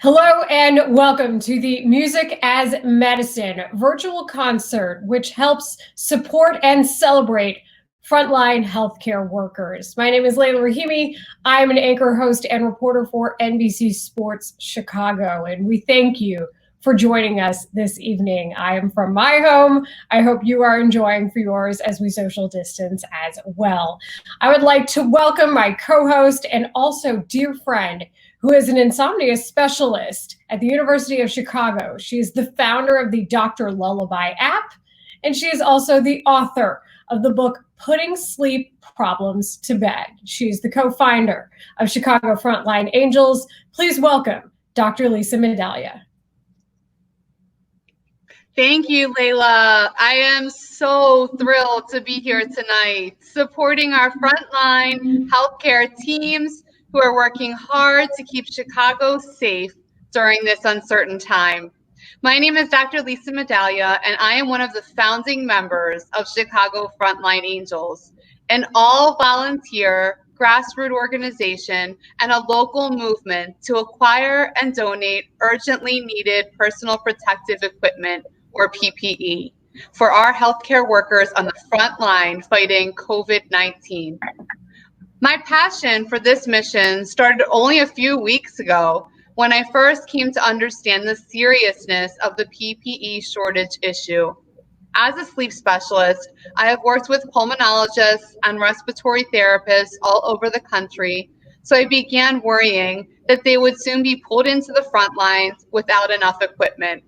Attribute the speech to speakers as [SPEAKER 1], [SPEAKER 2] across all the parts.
[SPEAKER 1] Hello and welcome to the Music as Medicine virtual concert, which helps support and celebrate frontline healthcare workers. My name is Leila Rahimi. I'm an anchor, host, and reporter for NBC Sports Chicago, and we thank you for joining us this evening. I am from my home. I hope you are enjoying for yours as we social distance as well. I would like to welcome my co-host and also dear friend, who is an insomnia specialist at the University of Chicago. She is the founder of the Dr. Lullaby app, and she is also the author of the book, Putting Sleep Problems to Bed. She's the co-founder of Chicago Frontline Angels. Please welcome Dr. Lisa Medalie.
[SPEAKER 2] Thank you, Leila. I am so thrilled to be here tonight, supporting our frontline healthcare teams who are working hard to keep Chicago safe during this uncertain time. My name is Dr. Lisa Medalie, and I am one of the founding members of Chicago Frontline Angels, an all-volunteer grassroots organization and a local movement to acquire and donate urgently needed personal protective equipment, or PPE, for our healthcare workers on the front line fighting COVID-19. My passion for this mission started only a few weeks ago when I first came to understand the seriousness of the PPE shortage issue. As a sleep specialist, I have worked with pulmonologists and respiratory therapists all over the country, so I began worrying that they would soon be pulled into the front lines without enough equipment.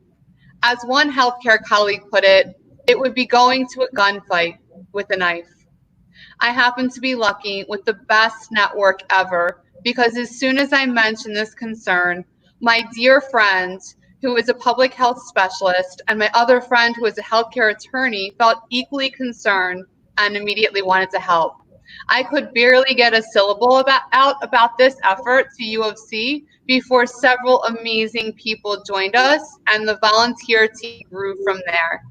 [SPEAKER 2] As one healthcare colleague put it, it would be going to a gunfight with a knife. I happen to be lucky with the best network ever because as soon as I mentioned this concern, my dear friend, who is a public health specialist, and my other friend who is a healthcare attorney felt equally concerned and immediately wanted to help. I could barely get a syllable out about this effort to U of C before several amazing people joined us, and the volunteer team grew from there.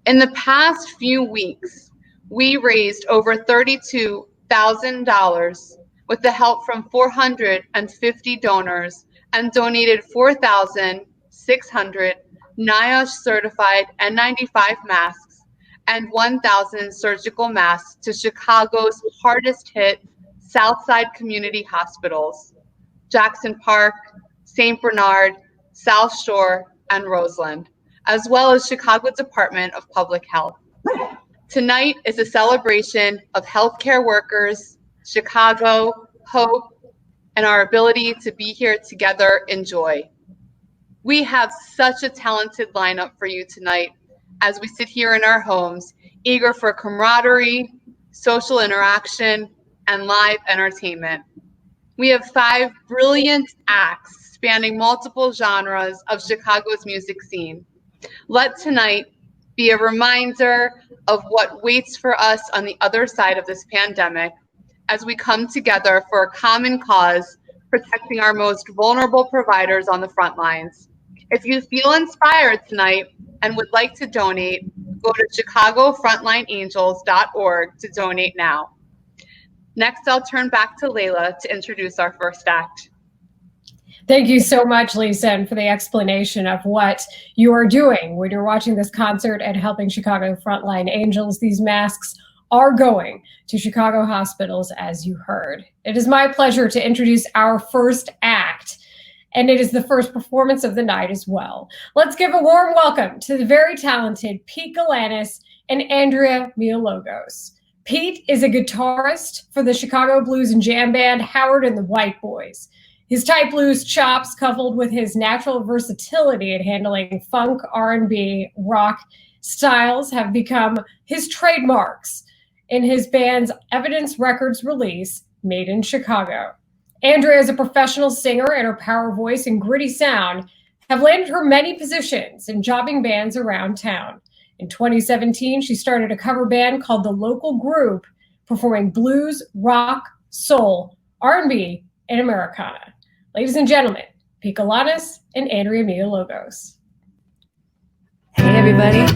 [SPEAKER 2] In the past few weeks, we raised over $32,000 with the help from 450 donors and donated 4,600 NIOSH certified N95 masks and 1,000 surgical masks to Chicago's hardest hit Southside community hospitals, Jackson Park, St. Bernard, South Shore, and Roseland, as well as Chicago Department of Public Health. Tonight is a celebration of healthcare workers, Chicago, hope, and our ability to be here together in joy. We have such a talented lineup for you tonight as we sit here in our homes, eager for camaraderie, social interaction, and live entertainment. We have 5 brilliant acts spanning multiple genres of Chicago's music scene. Let tonight be a reminder of what waits for us on the other side of this pandemic as we come together for a common cause, protecting our most vulnerable providers on the front lines. If you feel inspired tonight and would like to donate, go to ChicagoFrontlineAngels.org to donate now. Next, I'll turn back to Leila to introduce our first act.
[SPEAKER 1] Thank you so much, Lisa, and for the explanation of what you are doing when you're watching this concert and helping Chicago Frontline Angels. These masks are going to Chicago hospitals, as you heard. It is my pleasure to introduce our first act, and it is the first performance of the night as well. Let's give a warm welcome to the very talented Pete Galanis and Andrea Miologos. Pete is a guitarist for the Chicago Blues and Jam band Howard and the White Boys. His tight blues chops, coupled with his natural versatility at handling funk, R&B, rock styles, have become his trademarks in his band's Evidence Records release, Made in Chicago. Andrea is a professional singer, and her power voice and gritty sound have landed her many positions in jobbing bands around town. In 2017, she started a cover band called The Local Group, performing blues, rock, soul, R&B, and Americana. Ladies and gentlemen, Pete Galanis and Andrea Miologos.
[SPEAKER 3] Hey, everybody.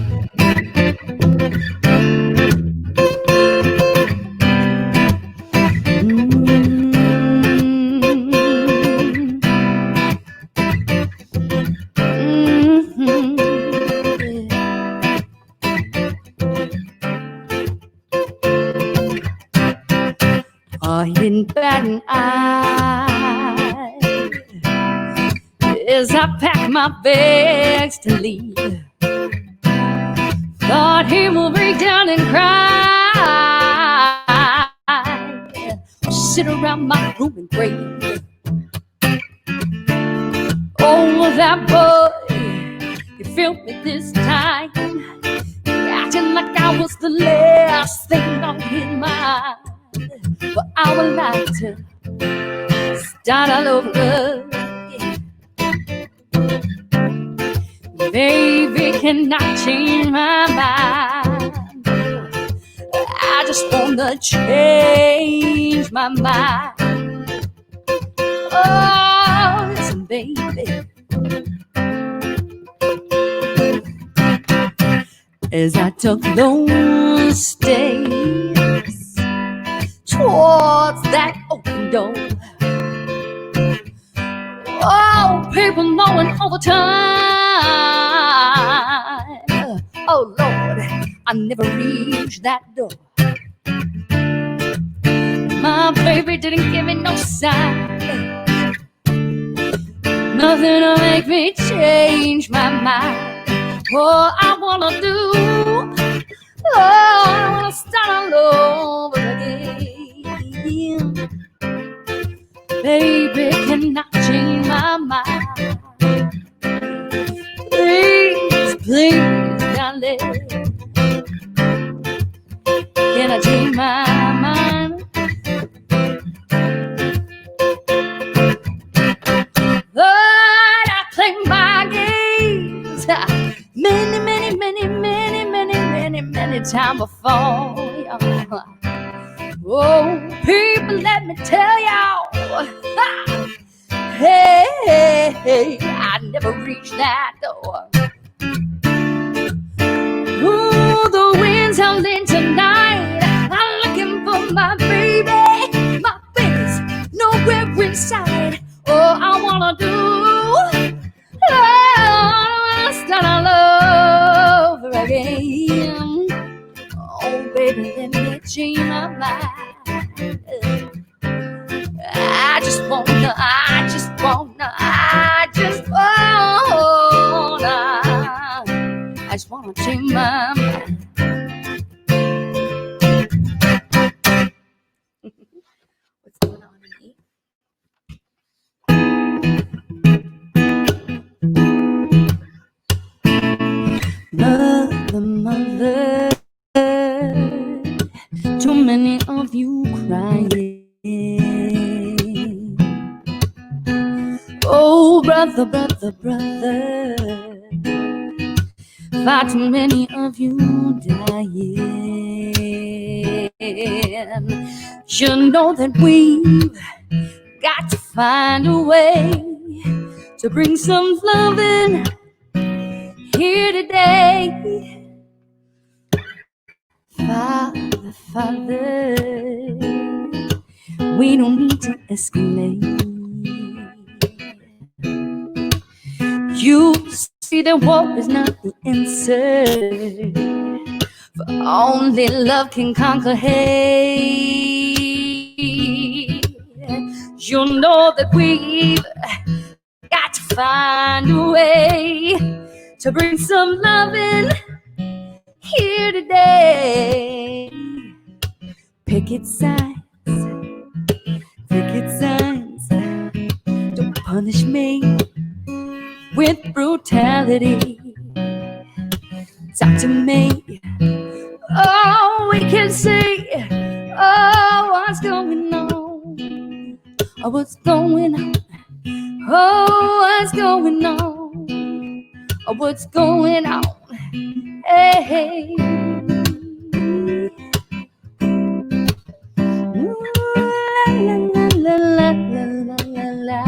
[SPEAKER 3] or hidden bat an eye as I pack my bags to leave. Thought he will break down and cry, or sit around my room and grave. Oh, that boy, he filled me this time, acting like I was the last thing on his mind. But I would like to start all over again. Baby, cannot change my mind. I just wanna change my mind. Oh, listen, baby. As I took those steps towards that open door, oh, people knowing all the time. Oh, Lord, I never reached that door. My baby didn't give me no sign, nothing to make me change my mind. All I wanna do, oh, I wanna start all over again. Baby, cannot change my mind. Please, please, darling, can I change my mind? Lord, I play my games many, many, many, many, many, many, many times before. Oh, people, let me tell y'all, hey, hey, hey, I never reached that door. Ooh, the wind's howling tonight. I'm looking for my baby. My baby's nowhere inside. All I wanna do, I wanna start all over again. Oh, baby, let me change my mind. I just wanna change my mind. What's going on, Andy? Mother, too many of you crying. Oh, brother, far too many of you dying. You know that we've got to find a way to bring some loving here today. Father, we don't need to escalate. You see that war is not the answer, for only love can conquer hate. You know that we've got to find a way to bring some loving here today. Picket signs, don't punish me with brutality. Talk to me, oh, we can see, oh, what's going on, oh, what's going on, oh, what's going on, oh, what's going on, hey, hey. Ooh, la, la, la, la, la, la, la.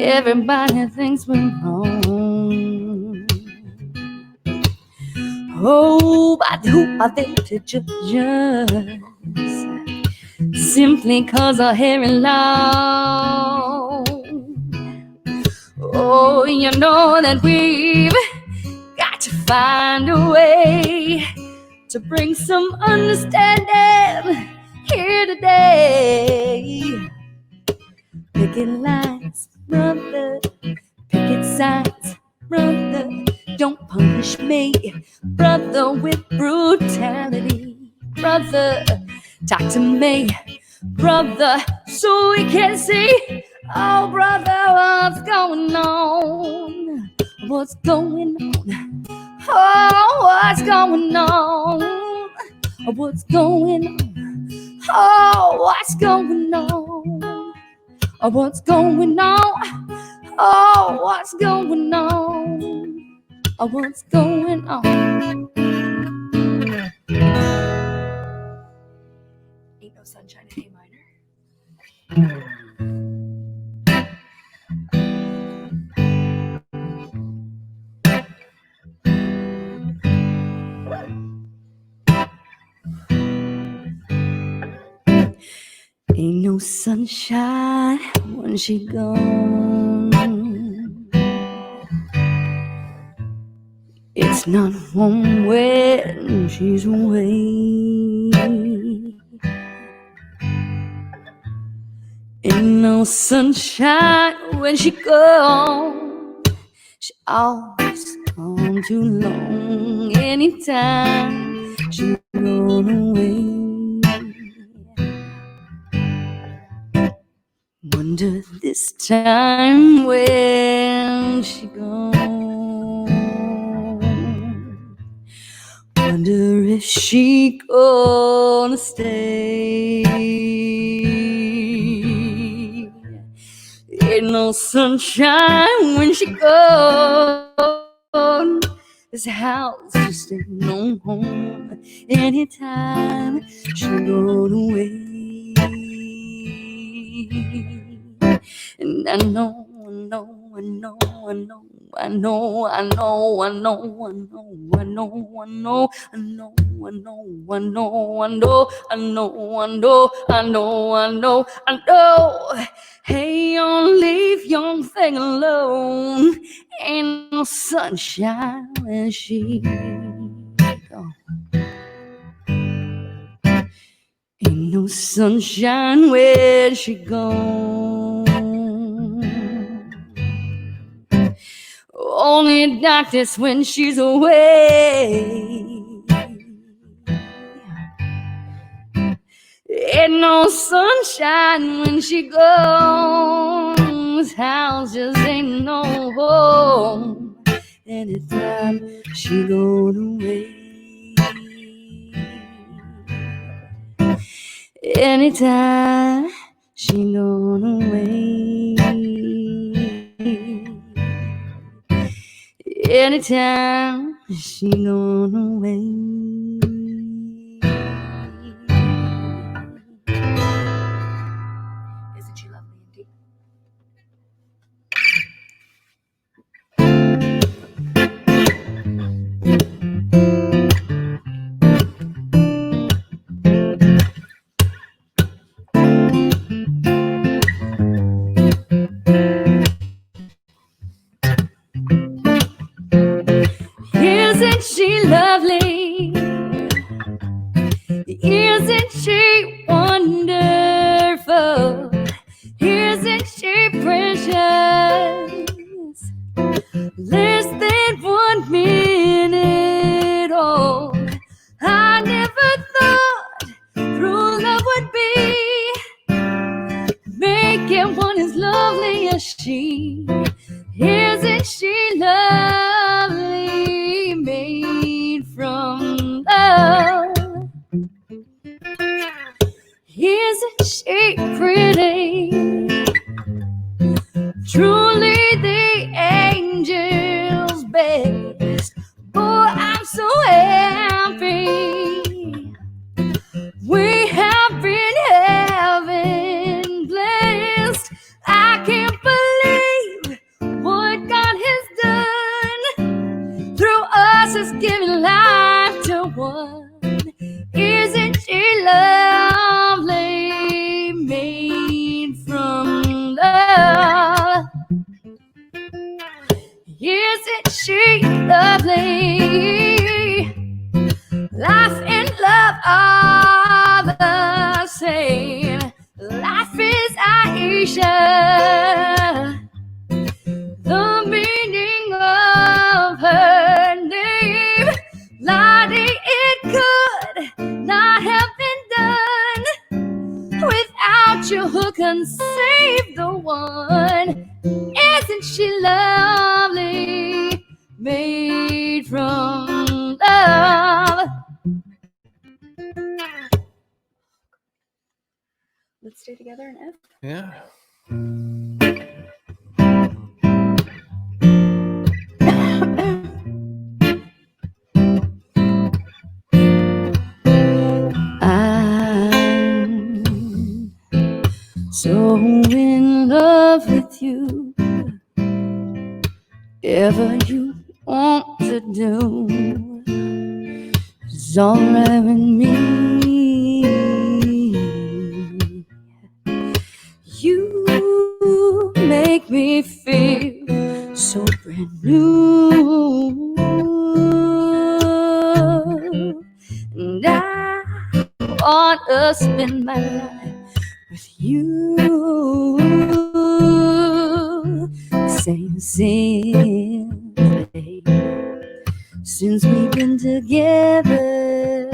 [SPEAKER 3] everybody thinks we're wrong. Oh, but who are they to judge us? Simply 'cause our hair is long. Oh, you know that we've got to find a way to bring some understanding here today. Picket lines, brother, picket signs, brother. Don't punish me, brother, with brutality. Brother, talk to me, brother, so we can see. Oh, brother, what's going on? What's going on? Oh, what's going on? What's going on? Oh, what's going on? What's going on? Oh, what's going on? What's going on? Ain't no sunshine in A minor. Ain't no sunshine when she gone. It's not warm when she's away. Ain't no sunshine when she gone. She always gone too long. Anytime she gone away. Wonder this time when she gone. Wonder if she gonna stay. Ain't no sunshine when she gone. This house just ain't no home. Anytime she gone away. And I know, I know, I know, I know, I know, I know, I know, I know, I know, I know, I know, I know, I know, I know, I know, I know, I know, I know, I know. Hey, don't leave young thing alone. Ain't no sunshine when she gone. Ain't no sunshine when she gone. Only darkness when she's away. Ain't no sunshine when she goes. This house just ain't no home. Anytime she gone away. Anytime she gone away. Anytime she gone away. Isn't she lovely indeed? Isn't she lovely? Isn't she wonderful? Isn't she precious? Less than 1 minute old. I never thought true love would be making one as lovely as she. Isn't she lovely, made from love? Isn't she pretty? Truly the angel's best. Boy, I'm so happy. We have been heaven blessed. I can't believe she's lovely. Life and love are the same. Life is Aisha. The meaning of her name. Lottie, it could not have been done without you who can save the one. Isn't she lovely? Made from love. Let's stay together in F.
[SPEAKER 4] Yeah.
[SPEAKER 3] I'm so in love with you. Whatever you want to do is all right with me. You make me feel so brand new, and I want to spend my life with you. Since we've been together,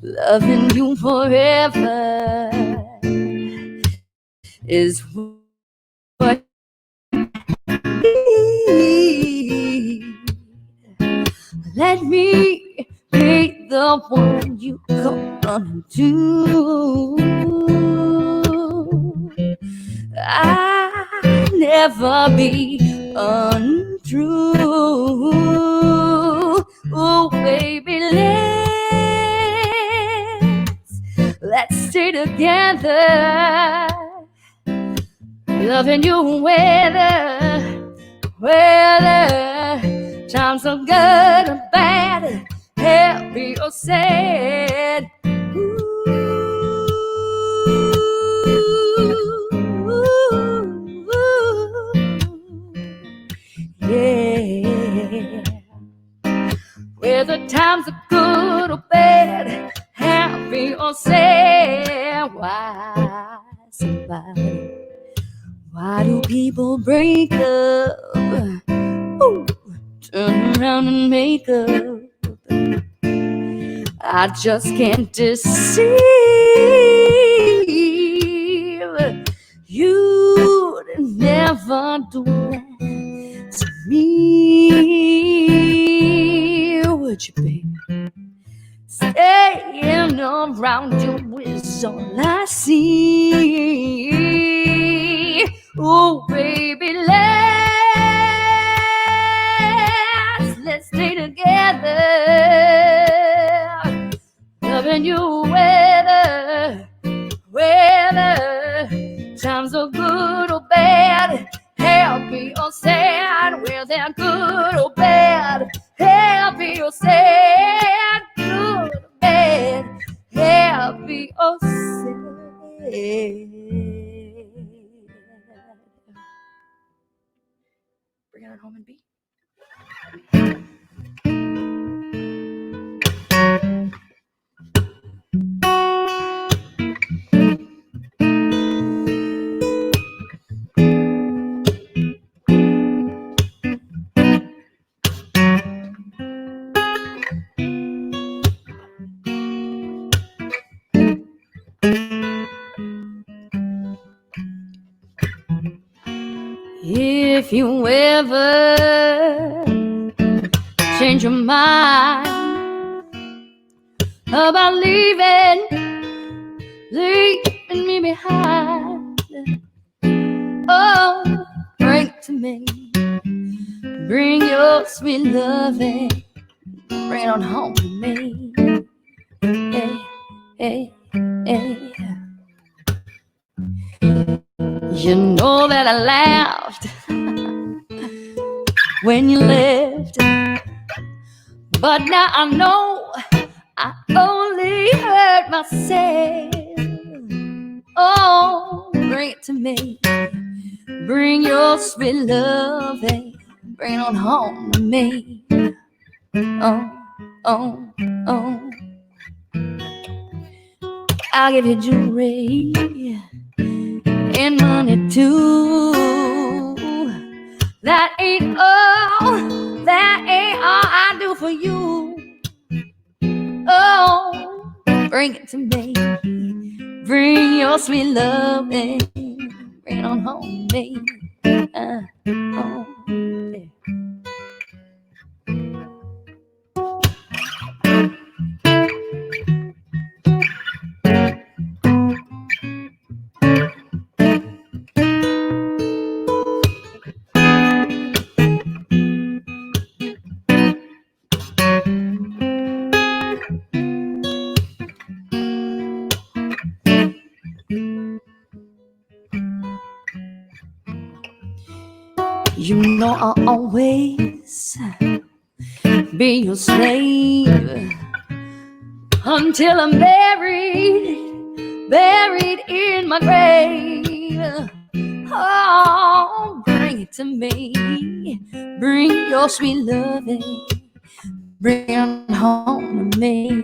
[SPEAKER 3] loving you forever is what I need. Let me be the one you come running to. I'll never be untrue. Oh, baby, let's stay together. Loving you whether times are good or bad, happy or sad. Yeah, whether times are good or bad, happy or sad. Why do people break up? Ooh, turn around and make up. I just can't deceive. You'd never do that to me, would you, baby? Staying around you is all I see. Oh, baby, let's stay together. Loving you whether times are good or bad, happy or sad, whether they're good or bad, happy or sad, good or bad, happy or sad. Bring it on home and be. If you ever change your mind about leaving me behind, oh, bring it to me. Bring your sweet loving, bring it on home to me. Hey, hey, hey. You know that I laughed when you left, but now I know I only hurt myself. Oh, bring it to me. Bring your sweet loving, bring it on home to me. Oh, oh, oh. I'll give you jewelry and money too. That ain't all I do for you. Oh, bring it to me. Bring your sweet love in. Bring it on home, baby. Oh, yeah. You know I'll always be your slave until I'm buried in my grave. Oh, bring it to me. Bring your sweet loving. Bring it home to me.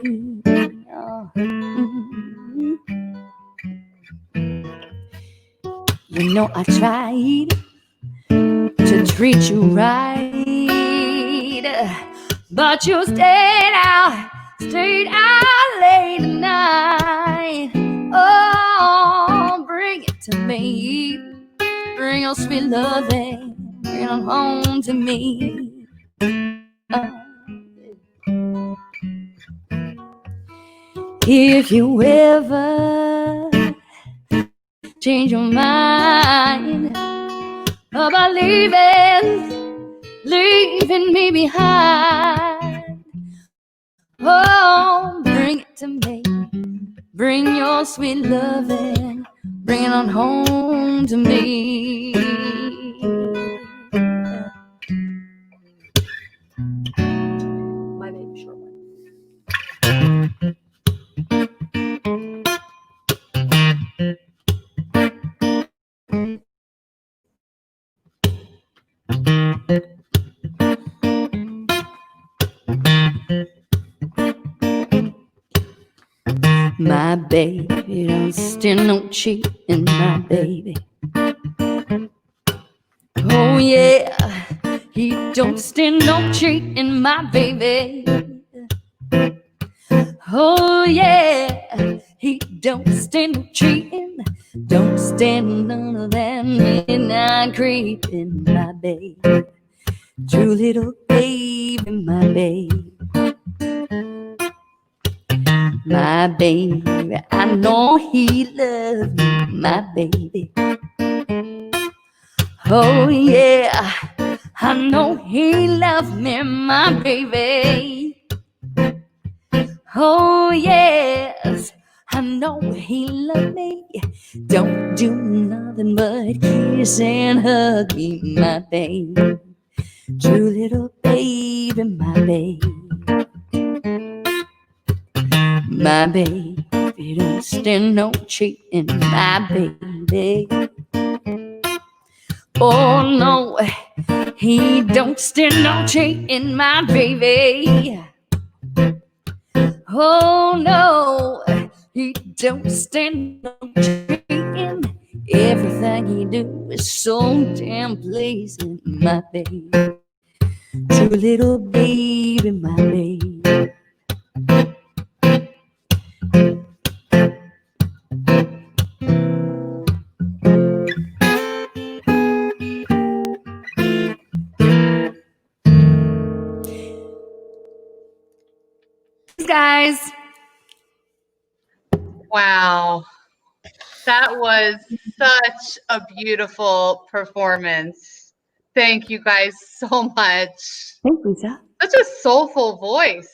[SPEAKER 3] Oh. Mm-hmm. You know I tried to treat you right, but you stayed out late at night. Oh, bring it to me. Bring your sweet loving. Bring it home to me. If you ever change your mind about leaving me behind, oh, bring it to me. Bring your sweet loving. Bring it on home to me. My baby short one. My baby don't stand no cheating, my baby. Oh yeah, he don't stand no cheating, my baby. Oh yeah, he don't stand no cheating. Don't stand none of that midnight creeping, my baby. True little baby, my baby. My baby, I know he loves me, my baby. Oh yeah, I know he loves me, my baby. Oh yes, I know he loves me. Don't do nothing but kiss and hug me, my baby. True little baby, my baby. My baby don't stand no cheating, my baby. Oh no, he don't stand no cheating, my baby. Oh no, he don't stand no cheating. Everything he do is so damn pleasing, my baby. True little baby, my baby. Guys,
[SPEAKER 2] Wow. That was such a beautiful performance. Thank you guys so much.
[SPEAKER 3] thank you, Lisa.
[SPEAKER 2] Such a soulful voice.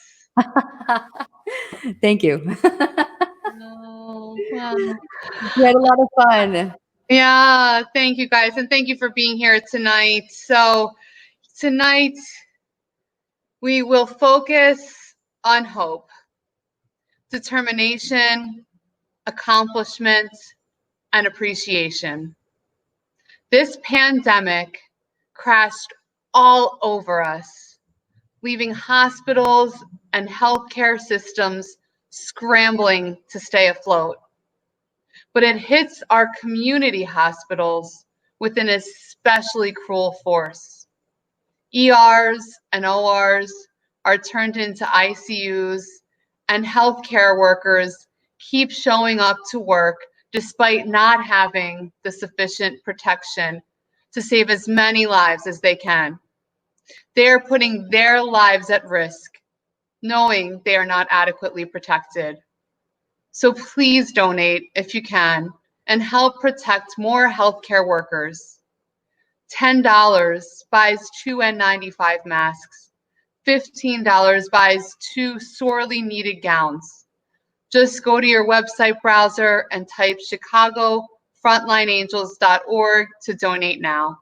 [SPEAKER 3] Thank you.
[SPEAKER 2] Oh, wow.
[SPEAKER 3] We had a lot of fun.
[SPEAKER 2] Yeah, thank you guys. And thank you for being here tonight. So tonight we will focus on hope, determination, accomplishment, and appreciation. This pandemic crashed all over us, leaving hospitals and healthcare systems scrambling to stay afloat. But it hits our community hospitals with an especially cruel force. ERs and ORs are turned into ICUs, and healthcare workers keep showing up to work despite not having the sufficient protection to save as many lives as they can. They are putting their lives at risk, knowing they are not adequately protected. So please donate if you can and help protect more healthcare workers. $10 buys 2 N95 masks. $15 buys 2 sorely needed gowns. Just go to your website browser and type ChicagoFrontlineAngels.org to donate now.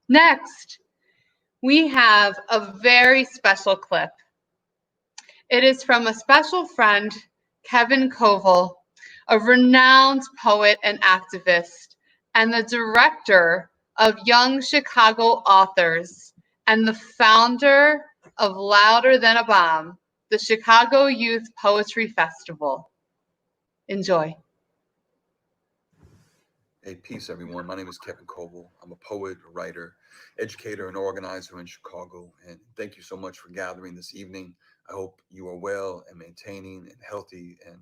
[SPEAKER 2] Next, we have a very special clip. It is from a special friend, Kevin Coval, a renowned poet and activist, and the director of Young Chicago Authors, and the founder of Louder Than a Bomb, the Chicago Youth Poetry Festival. Enjoy.
[SPEAKER 4] Hey, peace, everyone. My name is Kevin Coval. I'm a poet, a writer, educator, and organizer in Chicago. And thank you so much for gathering this evening. I hope you are well and maintaining and healthy and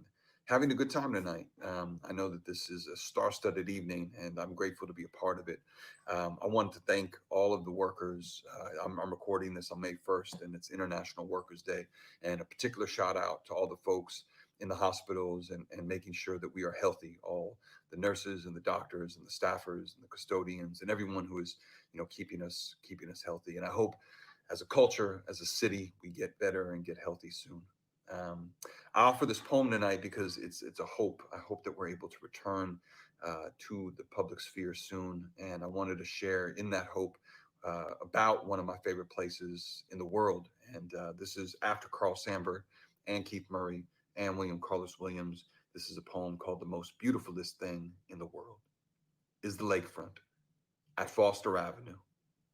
[SPEAKER 4] having a good time tonight. I know that this is a star-studded evening, and I'm grateful to be a part of it. I wanted to thank all of the workers. I'm recording this on May 1st, and it's International Workers' Day. And a particular shout out to all the folks in the hospitals and making sure that we are healthy, all the nurses and the doctors and the staffers and the custodians and everyone who is, keeping us healthy. And I hope as a culture, as a city, we get better and get healthy soon. I offer this poem tonight because it's a hope. I hope that we're able to return to the public sphere soon. And I wanted to share in that hope about one of my favorite places in the world. And this is after Carl Sandburg and Keith Murray and William Carlos Williams. This is a poem called The Most Beautifulest Thing in the World. Is the lakefront at Foster Avenue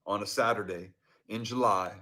[SPEAKER 4] on a Saturday in July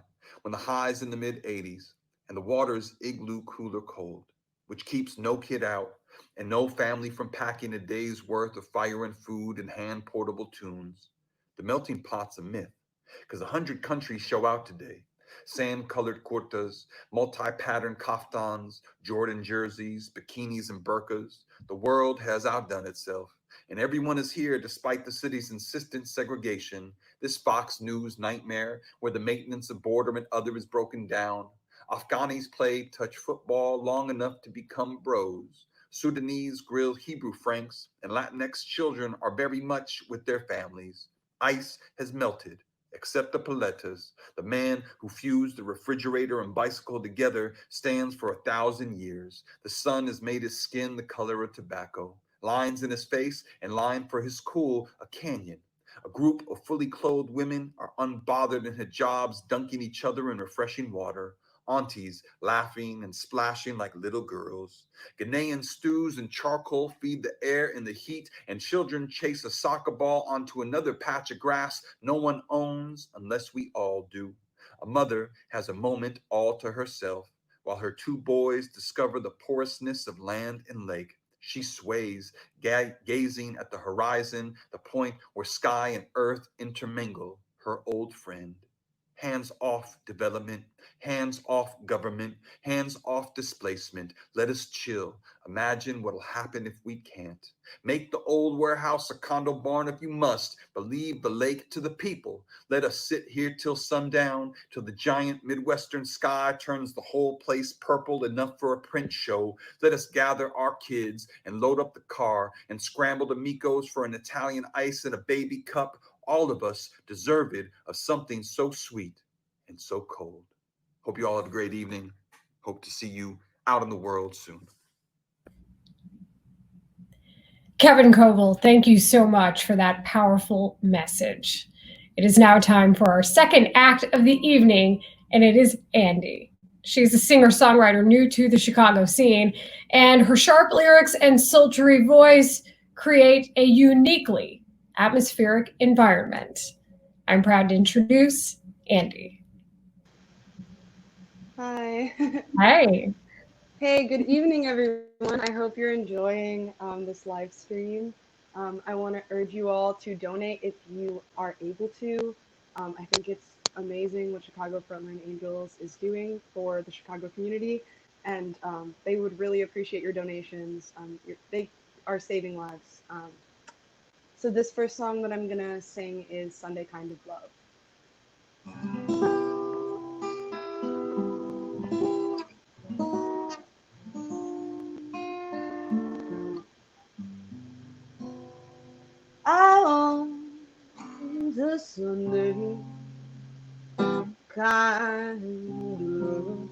[SPEAKER 4] when the high's in the mid-80s and the water's igloo cooler cold, which keeps no kid out and no family from packing a day's worth of fire and food and hand-portable tunes. The melting pot's a myth, because 100 countries show out today. Sand-colored kurtas, multi-patterned kaftans, Jordan jerseys, bikinis and burqas. The world has outdone itself, and everyone is here despite the city's insistent segregation, this Fox News nightmare where the maintenance of boredom and other is broken down. Afghanis play touch football long enough to become bros. Sudanese grill Hebrew Franks, and Latinx children are very much with their families. Ice has melted, except the paletas. The man who fused the refrigerator and bicycle together stands for 1,000 years. The sun has made his skin the color of tobacco. Lines in his face and lined for his cool, a canyon. A group of fully clothed women are unbothered in hijabs, dunking each other in refreshing water. Aunties laughing and splashing like little girls. Ghanaian stews and charcoal feed the air in the heat, and children chase a soccer ball onto another patch of grass no one owns unless we all do. A mother has a moment all to herself while her 2 boys discover the porousness of land and lake. She sways, gazing at the horizon, the point where sky and earth intermingle, her old friend. Hands off development, hands off government, hands off displacement. Let us chill. Imagine what'll happen if we can't. Make the old warehouse a condo barn if you must, but leave the lake to the people. Let us sit here till sundown, till the giant Midwestern sky turns the whole place purple enough for a print show. Let us gather our kids and load up the car and scramble to Miko's for an Italian ice in a baby cup. All of us deserve it of something so sweet and so cold. Hope you all have a great evening. Hope to see you out in the world soon.
[SPEAKER 1] Kevin Coval, thank you so much for that powerful message. It is now time for our second act of the evening, and it is ANDIE. She's a singer-songwriter new to the Chicago scene, and her sharp lyrics and sultry voice create a uniquely atmospheric environment. I'm proud to introduce ANDIE.
[SPEAKER 5] Hi.
[SPEAKER 1] Hi.
[SPEAKER 5] Hey, good evening, everyone. I hope you're enjoying this live stream. I want to urge you all to donate if you are able to. I think it's amazing what Chicago Frontline Angels is doing for the Chicago community, and they would really appreciate your donations. They are saving lives. So this first song that I'm gonna sing is Sunday Kind of Love. I want the Sunday kind of love,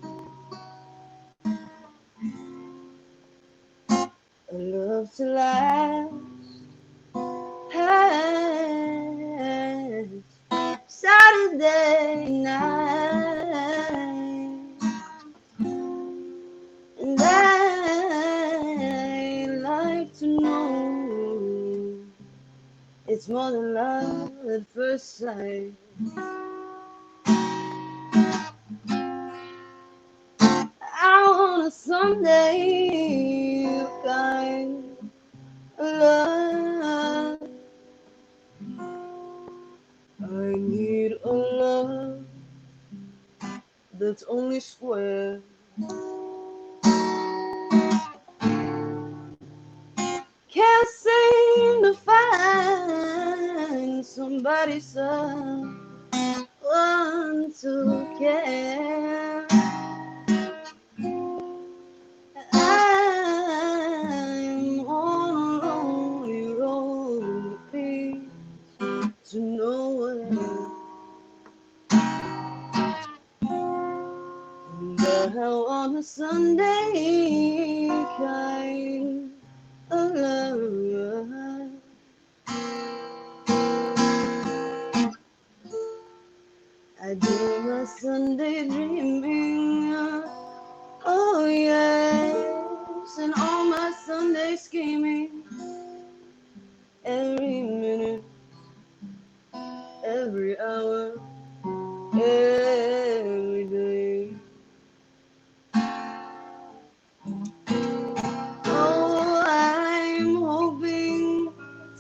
[SPEAKER 5] a love to last past Saturday night, and I like to know it's more than love at first sight. I want a Sunday kind of love. I need a love that's only square. Can't seem to find somebody someone to care. I'm on a lonely road to nowhere. And I want a Sunday kind of love. I do my Sunday dreaming, oh yes, and all my Sunday scheming, every minute, every hour, every day. Oh, I'm hoping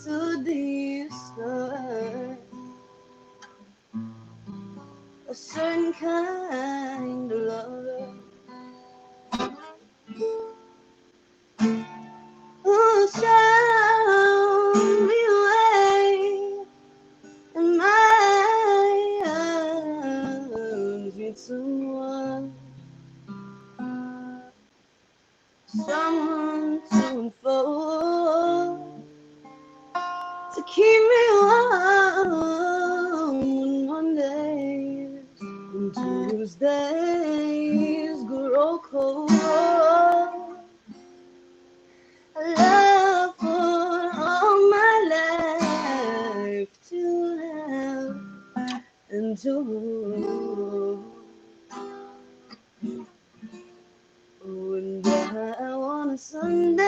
[SPEAKER 5] to discover a certain kind of love who'll show me way in my arms with someone to unfold, to keep me warm on Mondays and Tuesdays grow cold. A love for all my life to have and to hold. Oh, and I want a Sunday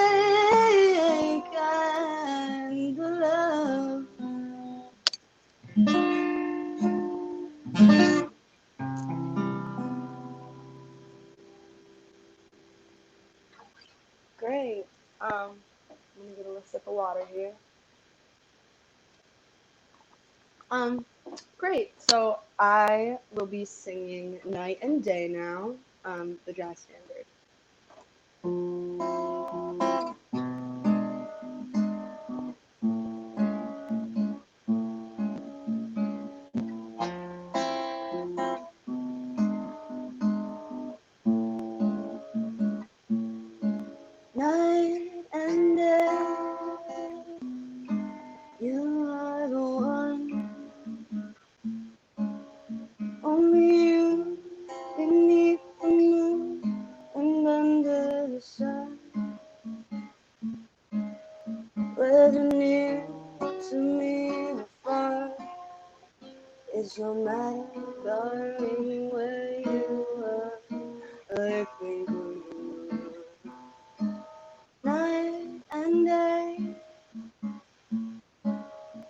[SPEAKER 5] kind of love. Great. I'm gonna get a little sip of water here. Great. So I will be singing Night and Day now, the jazz standard. Night and day, you are the one. Only you beneath the moon and under the sun. Whether near to me or far, it's no matter, darling, where you are. I think of you. Night and day,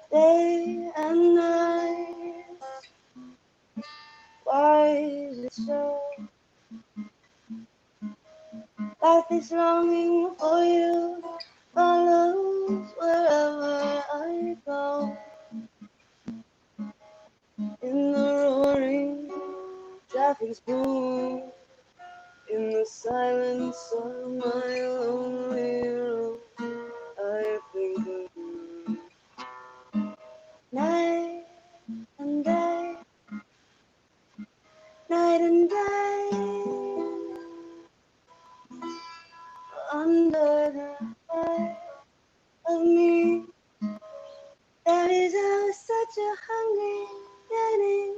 [SPEAKER 5] day and night. Why is it so? Like this longing for you follows wherever I go. In the roaring traffic's boom, in the silence of my lonely room, I think of you. Night and day, night and day, under the light of me, there is such a hungry yearning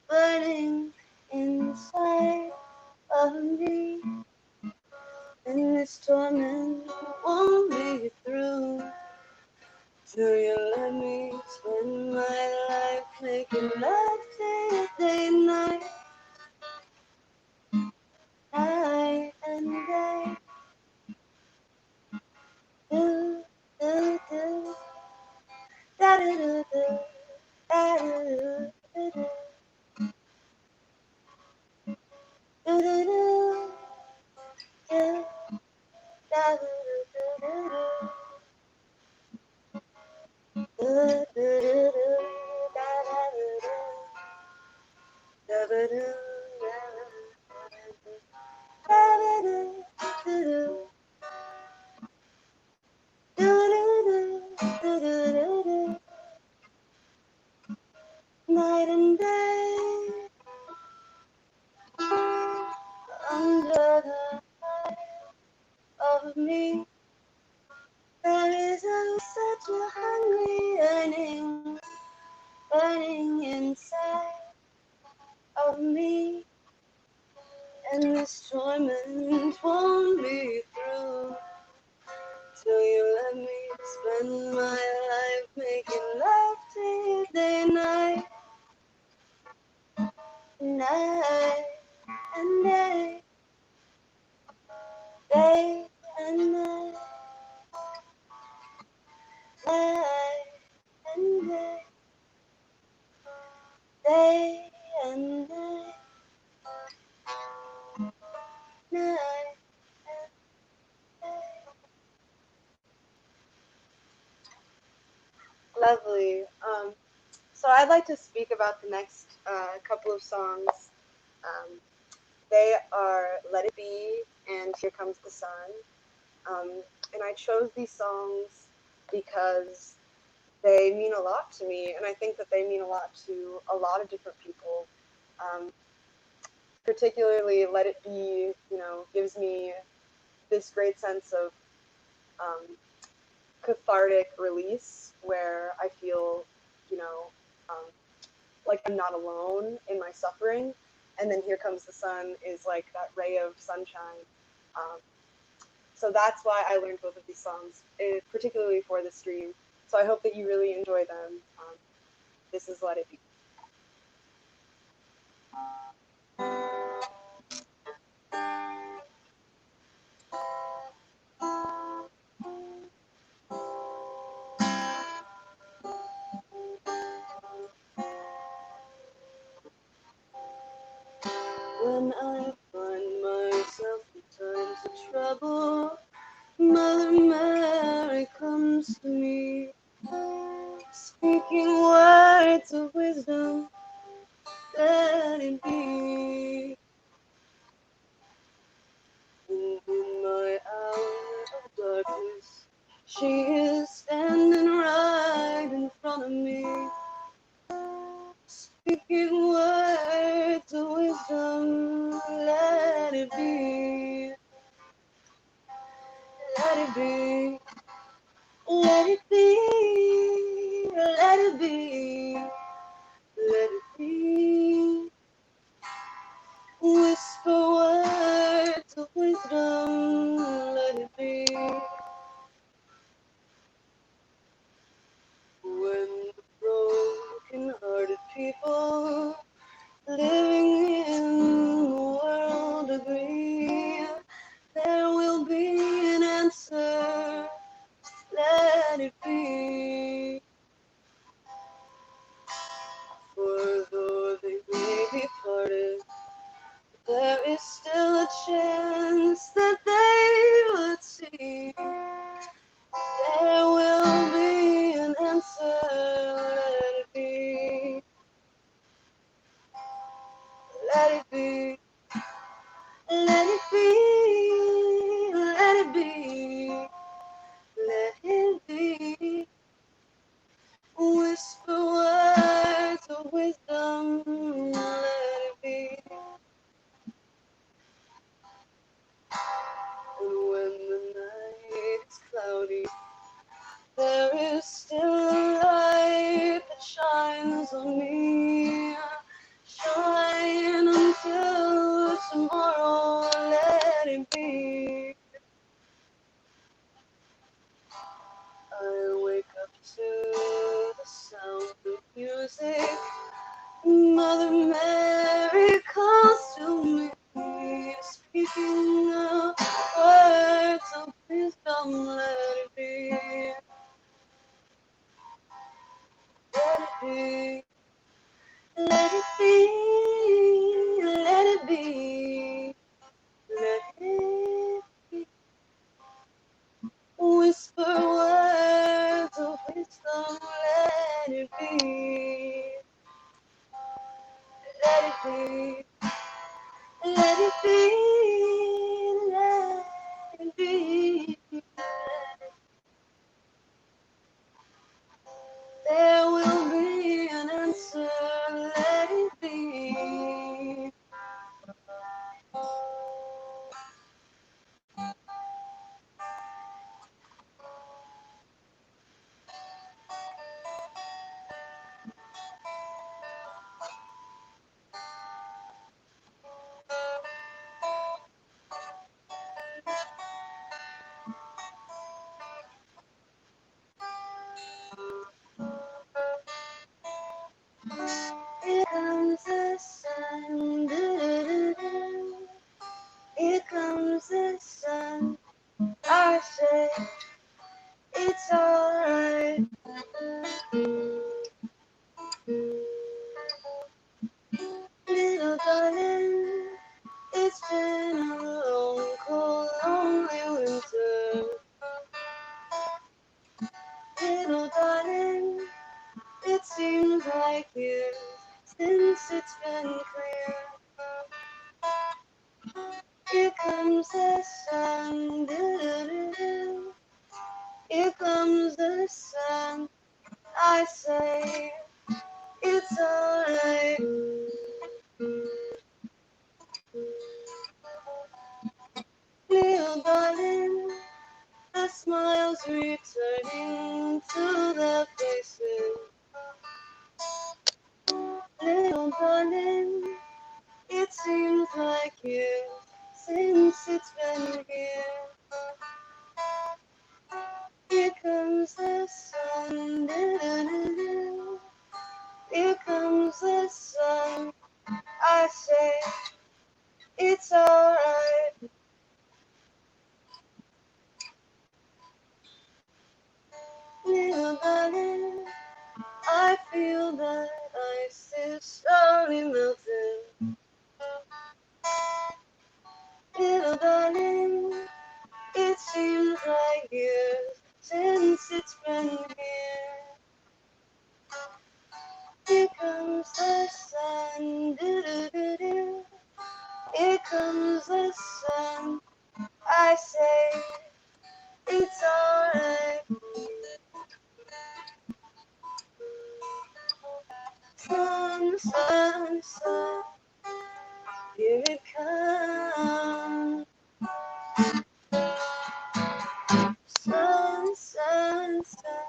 [SPEAKER 5] burning inside of me, and this torment won't make it through till you let me spend my life making love day and night, night and day. Do, do, do, da do do do, da do do do, do do do, do, da do do do do. Night and day, under the light of me, there is such a hungry yearning burning inside of me, and this torment won't be through till you let me spend my life making love to you day and night, night and day, day and night, night and day, day and night, night and day. Lovely. So I'd like to speak about the next couple of songs. They are Let It Be and Here Comes the Sun. And I chose these songs because they mean a lot to me, and I think that they mean a lot to a lot of different people. Particularly Let It Be, gives me this great sense of cathartic release where I feel, like I'm not alone in my suffering. And then Here Comes the Sun is like that ray of sunshine. So that's why I learned both of these songs, particularly for the stream. So I hope that you really enjoy them. This is Let It Be. When I find myself in times of trouble, Mother Mary comes to me, speaking words of wisdom, let it be. And in my hour of darkness, she is standing right in front of me, speaking words of wisdom, let it be. Let it be. Let it be. Let it be. Let it be. Whisper words of wisdom, let it be. When the broken-hearted people living in the world agree, there will be an answer, let it be. music. Mother Mary calls to me, speaking of words of wisdom, let it be. Let it be. Let it be. Let it be. Let it be. Whisper words of wisdom, let it be. Let it be. Let it be. Let it be. There will be an answer, let it be. Here comes the sun, do-do-do-do. Here comes the sun. I say it's alright. Little darling, it's been a long, cold, lonely winter. Little darling, it seems like years since it's been clear. Here comes the sun, do-do-do-do. Here comes the sun. I say it's alright. Little darling, the smiles returning to their faces. Little darling, it seems like years since it's been here. Here comes the sun, do-do-do-do. Here comes the sun. I say it's alright. Little darling, I feel that ice is slowly melting. Little darling, it seems like years since it's been here. Here comes the sun, do-do-do-do. Here comes the sun. I say it's alright. Sun, sun, sun, here it comes. Sun, sun, sun,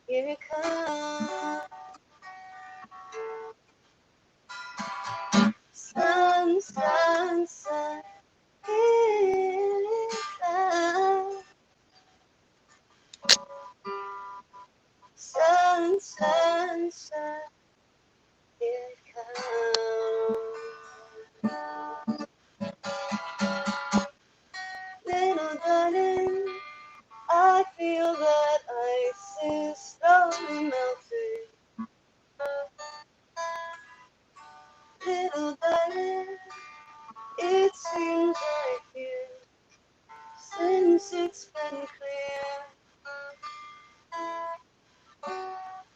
[SPEAKER 5] here it comes. Sun, sun, sun, here it comes. Sun, sun, sun, here it comes. Little darling, I feel that ice is slowly melting. Little darling, it seems like years since it's been clear.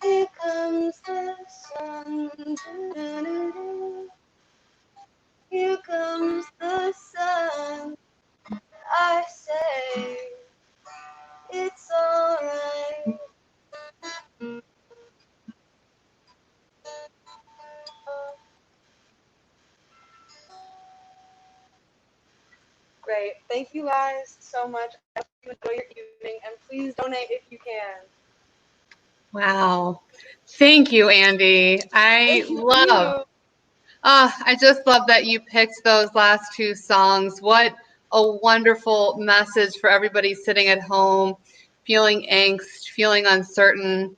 [SPEAKER 5] Here comes the sun, do-do-do-do. Here comes the sun. I say it's alright. Great. Thank you guys so much. I hope you enjoy your evening, and please donate if you can.
[SPEAKER 2] Wow. Thank you, Andy. I just love that you picked those last two songs. What a wonderful message for everybody sitting at home, feeling angst, feeling uncertain.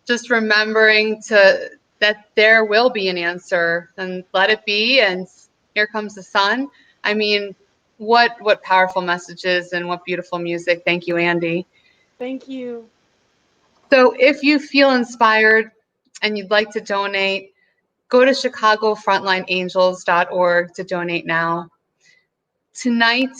[SPEAKER 2] just remembering that there will be an answer, and let it be, and here comes the sun. I mean, what powerful messages and what beautiful music. Thank you, Andie.
[SPEAKER 5] Thank you.
[SPEAKER 2] So if you feel inspired and you'd like to donate, go to ChicagoFrontlineAngels.org to donate now. Tonight,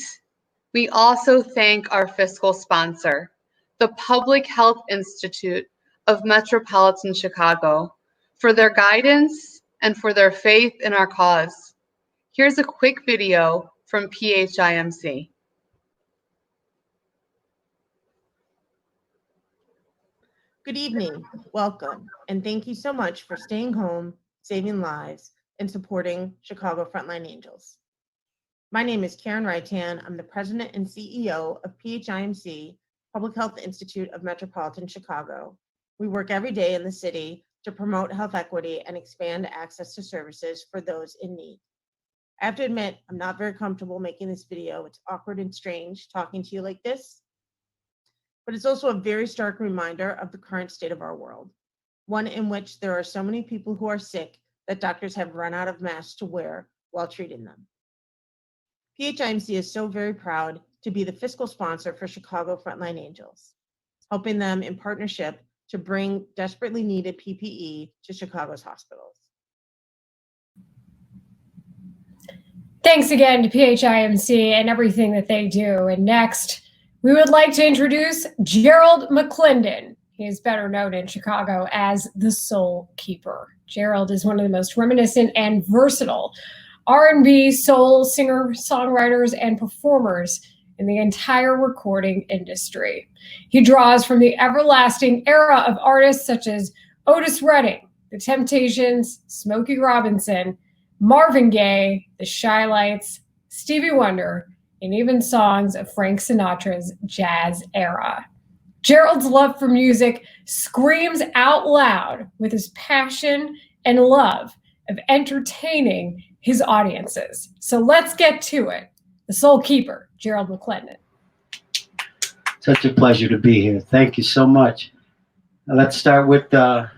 [SPEAKER 2] we also thank our fiscal sponsor, the Public Health Institute of Metropolitan Chicago, for their guidance and for their faith in our cause. Here's a quick video from PHIMC.
[SPEAKER 6] Good evening, welcome, and thank you so much for staying home, saving lives, and supporting Chicago Frontline Angels. My name is Karen Reitan. I'm the president and CEO of PHIMC, Public Health Institute of Metropolitan Chicago. We work every day in the city to promote health equity and expand access to services for those in need. I have to admit, I'm not very comfortable making this video. It's awkward and strange talking to you like this, but it's also a very stark reminder of the current state of our world, one in which there are so many people who are sick that doctors have run out of masks to wear while treating them. PHIMC is so very proud to be the fiscal sponsor for Chicago Frontline Angels, helping them in partnership to bring desperately needed PPE to Chicago's hospitals.
[SPEAKER 1] Thanks again to PHIMC and everything that they do. And next, we would like to introduce Gerald McClendon. He is better known in Chicago as the Soul Keeper. Gerald is one of the most reminiscent and versatile R&B soul singer-songwriters and performers in the entire recording industry. He draws from the everlasting era of artists such as Otis Redding, The Temptations, Smokey Robinson, Marvin Gaye, The Shy-Lights, Stevie Wonder, and even songs of Frank Sinatra's jazz era. Gerald's love for music screams out loud with his passion and love of entertaining his audiences. So let's get to it. The Soul Keeper, Gerald McClendon.
[SPEAKER 7] Such a pleasure to be here. Thank you so much. Now let's start with a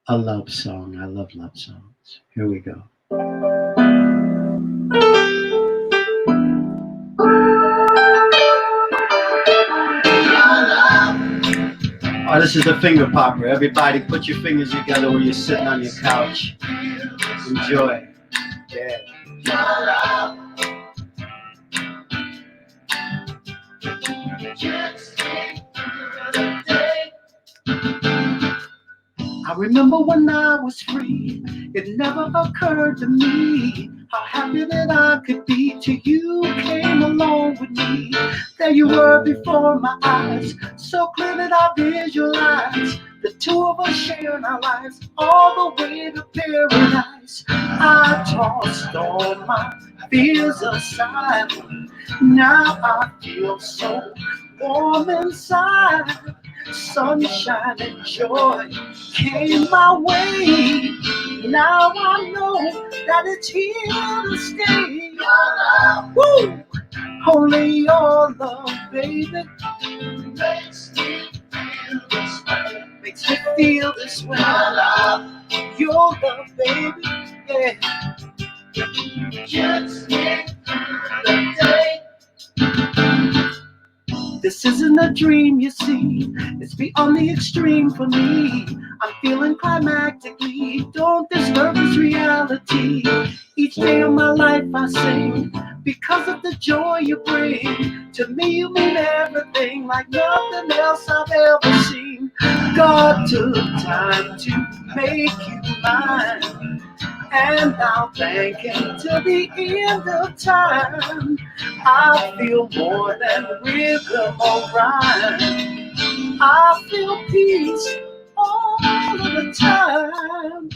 [SPEAKER 7] love song. I love love songs. Here we go. Oh, this is a finger popper. Everybody put your fingers together when you're sitting on your couch. Enjoy. Yeah. I remember when I was free, it never occurred to me how happy that I could be till you came along with me. There you were before my eyes, so clear that I visualized the two of us sharing our lives all the way to paradise. I tossed all my fears aside. Now I feel so warm inside. Sunshine and joy came my way. Now I know that it's here to stay. Woo! Only your love, baby, makes me feel this way. Makes me feel this way. Your love, baby, yeah. Gets me through the day. This isn't a dream, you see. It's beyond the extreme for me. I'm feeling climactically. Don't disturb this reality. Each day of my life I sing because of the joy you bring. To me you mean everything, like nothing else I've ever seen. God took time to make you mine, and I'll thank him till the end of time. I feel more than rhythm or rhyme. I feel peace all of the time.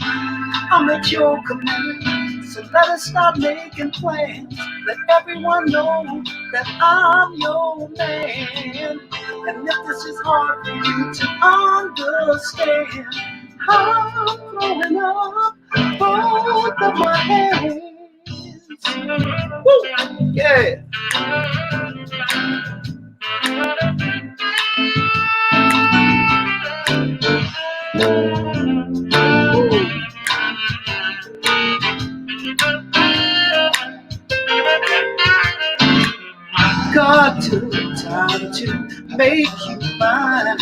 [SPEAKER 7] I'm at your command, so let us start making plans. Let everyone know that I'm your man. And if this is hard for you to understand, I'm throwing up both of my hands. Woo! Yeah. make you mine.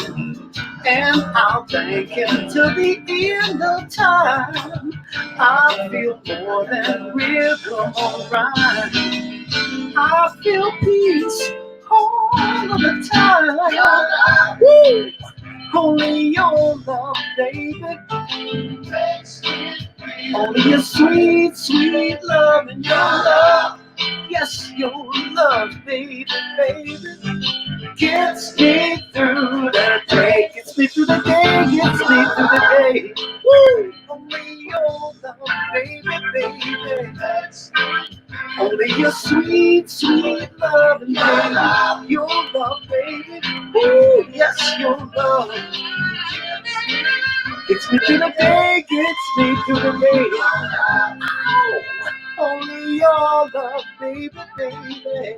[SPEAKER 7] And I'll thank him till the end of time. I feel more than rhythm or rhyme. I feel peace all of the time. Woo! Only your love, baby. Only your sweet, sweet love and your love. Yes, your love, baby, baby. Gets me through the day. Gets me through the day. Gets me through the day. Woo! Only your love, baby, baby. Only your sweet, sweet love and baby. Your love, baby. Woo! Yes, your love. Gets me through the day. Gets me through the day. Oh, only your love, baby, baby.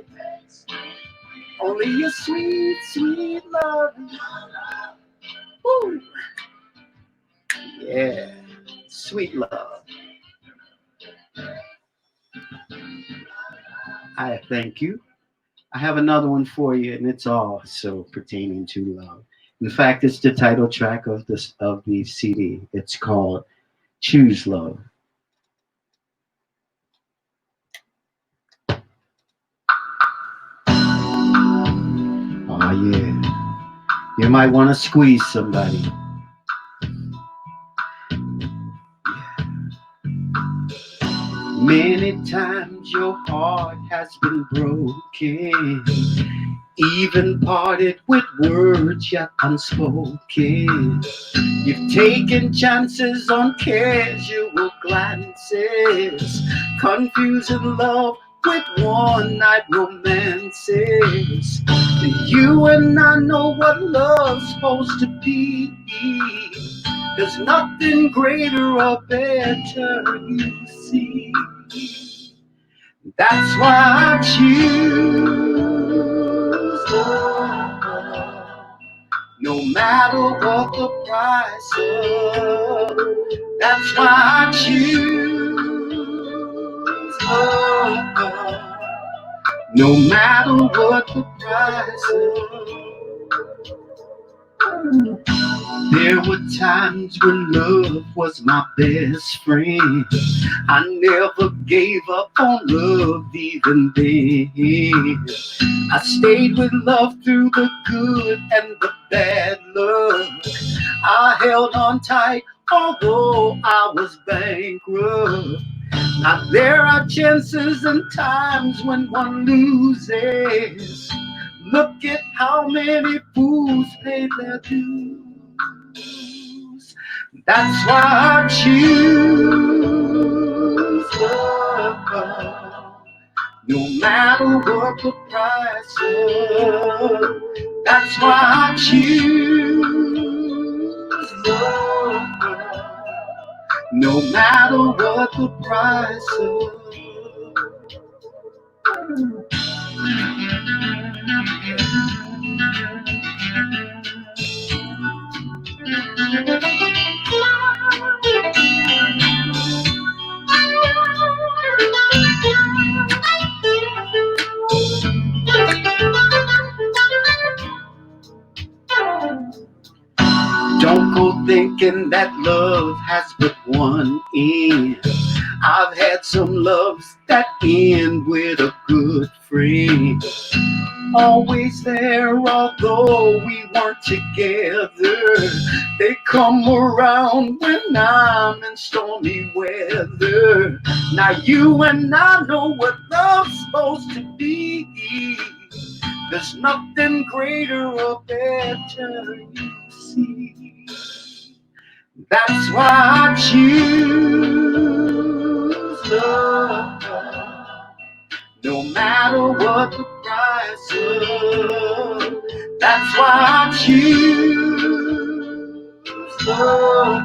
[SPEAKER 7] Only your sweet, sweet love. Woo. Yeah, sweet love. I thank you. I have another one for you, and it's also pertaining to love. In fact, it's the title track of the CD. It's called Choose Love. Oh yeah. You might want to squeeze somebody. Many times your heart has been broken, even parted with words yet unspoken. You've taken chances on casual glances, confusing love with one-night romances. You and I know what love's supposed to be. There's nothing greater or better, you see. That's why I choose love, no matter what the price of. That's why I choose love, no matter what the price of. There were times when love was my best friend. I never gave up on love even then. I stayed with love through the good and the bad luck. I held on tight although I was bankrupt. Now there are chances and times when one loses. Look at how many fools pay their dues. That's why I choose love, no matter what the price of. That's why I choose love, no matter what the price of. Don't go thinking that love has but one end. I've had some loves that end with a good friend. Always there, although we weren't together. They come around when I'm in stormy weather. Now you and I know what love's supposed to be. There's nothing greater or better, you see. That's why I choose love, no matter what the price of. That's why I choose love,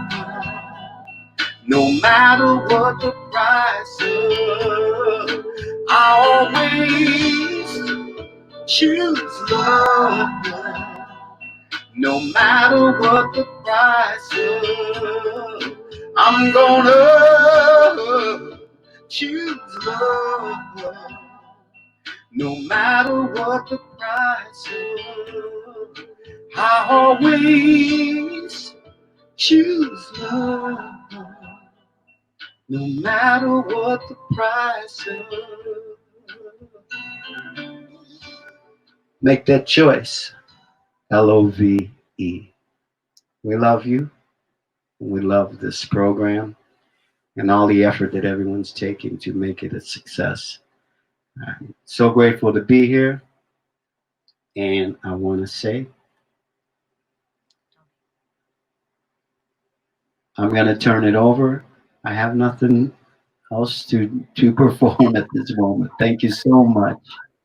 [SPEAKER 7] no matter what the price of. I always choose love, no matter what the price of. I'm gonna choose love, no matter what the price of. I always choose love, no matter what the price of. Make that choice. LOVE. We love you. We love this program and all the effort that everyone's taking to make it a success. I'm so grateful to be here. And I want to say, I'm going to turn it over. I have nothing else to perform at this moment. Thank you so much.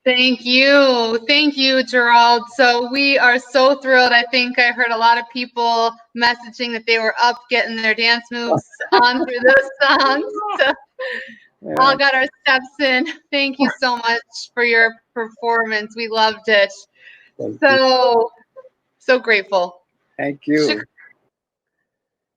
[SPEAKER 2] Thank you. Thank you, Gerald. So we are so thrilled. I think I heard a lot of people messaging that they were up getting their dance moves on through those songs. So all got our steps in. Thank you so much for your performance. We loved it. So grateful.
[SPEAKER 7] Thank you.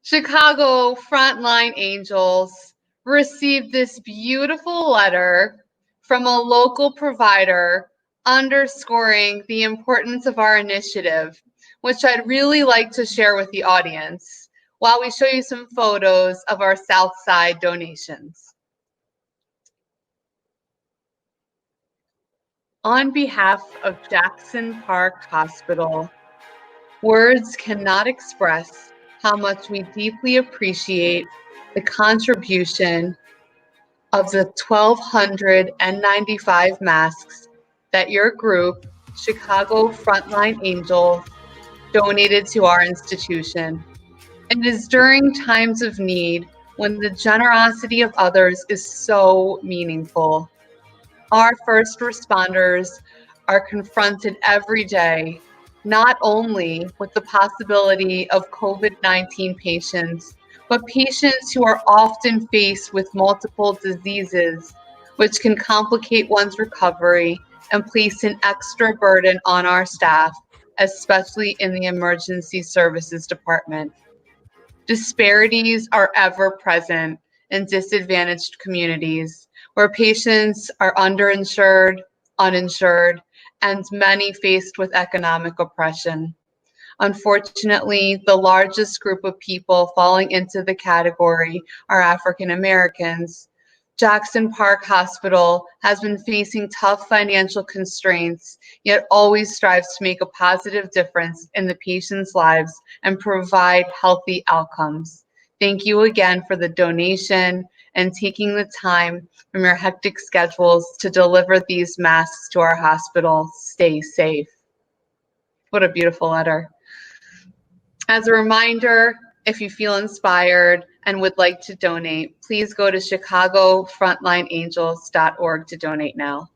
[SPEAKER 2] Chicago Frontline Angels received this beautiful letter from a local provider underscoring the importance of our initiative, which I'd really like to share with the audience while we show you some photos of our South Side donations. On behalf of Jackson Park Hospital, words cannot express how much we deeply appreciate the contribution of the 1,295 masks that your group, Chicago Frontline Angels, donated to our institution. It is during times of need when the generosity of others is so meaningful. Our first responders are confronted every day, not only with the possibility of COVID-19 patients, but patients who are often faced with multiple diseases, which can complicate one's recovery and place an extra burden on our staff, especially in the emergency services department. Disparities are ever present in disadvantaged communities where patients are underinsured, uninsured, and many faced with economic oppression. Unfortunately, the largest group of people falling into the category are African Americans. Jackson Park Hospital has been facing tough financial constraints, yet always strives to make a positive difference in the patients' lives and provide healthy outcomes. Thank you again for the donation and taking the time from your hectic schedules to deliver these masks to our hospital. Stay safe. What a beautiful letter. As a reminder, if you feel inspired and would like to donate, please go to chicagofrontlineangels.org to donate now.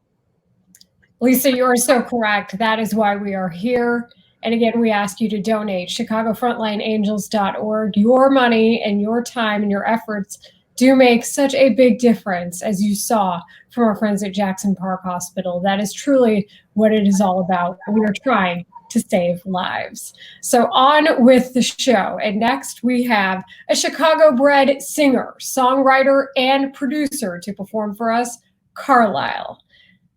[SPEAKER 1] Lisa, you are so correct. That is why we are here. And again, we ask you to donate, chicagofrontlineangels.org. Your money and your time and your efforts do make such a big difference, as you saw from our friends at Jackson Park Hospital. That is truly what it is all about. We are trying to save lives. So on with the show. And next we have a Chicago-bred singer, songwriter, and producer to perform for us, Carlile.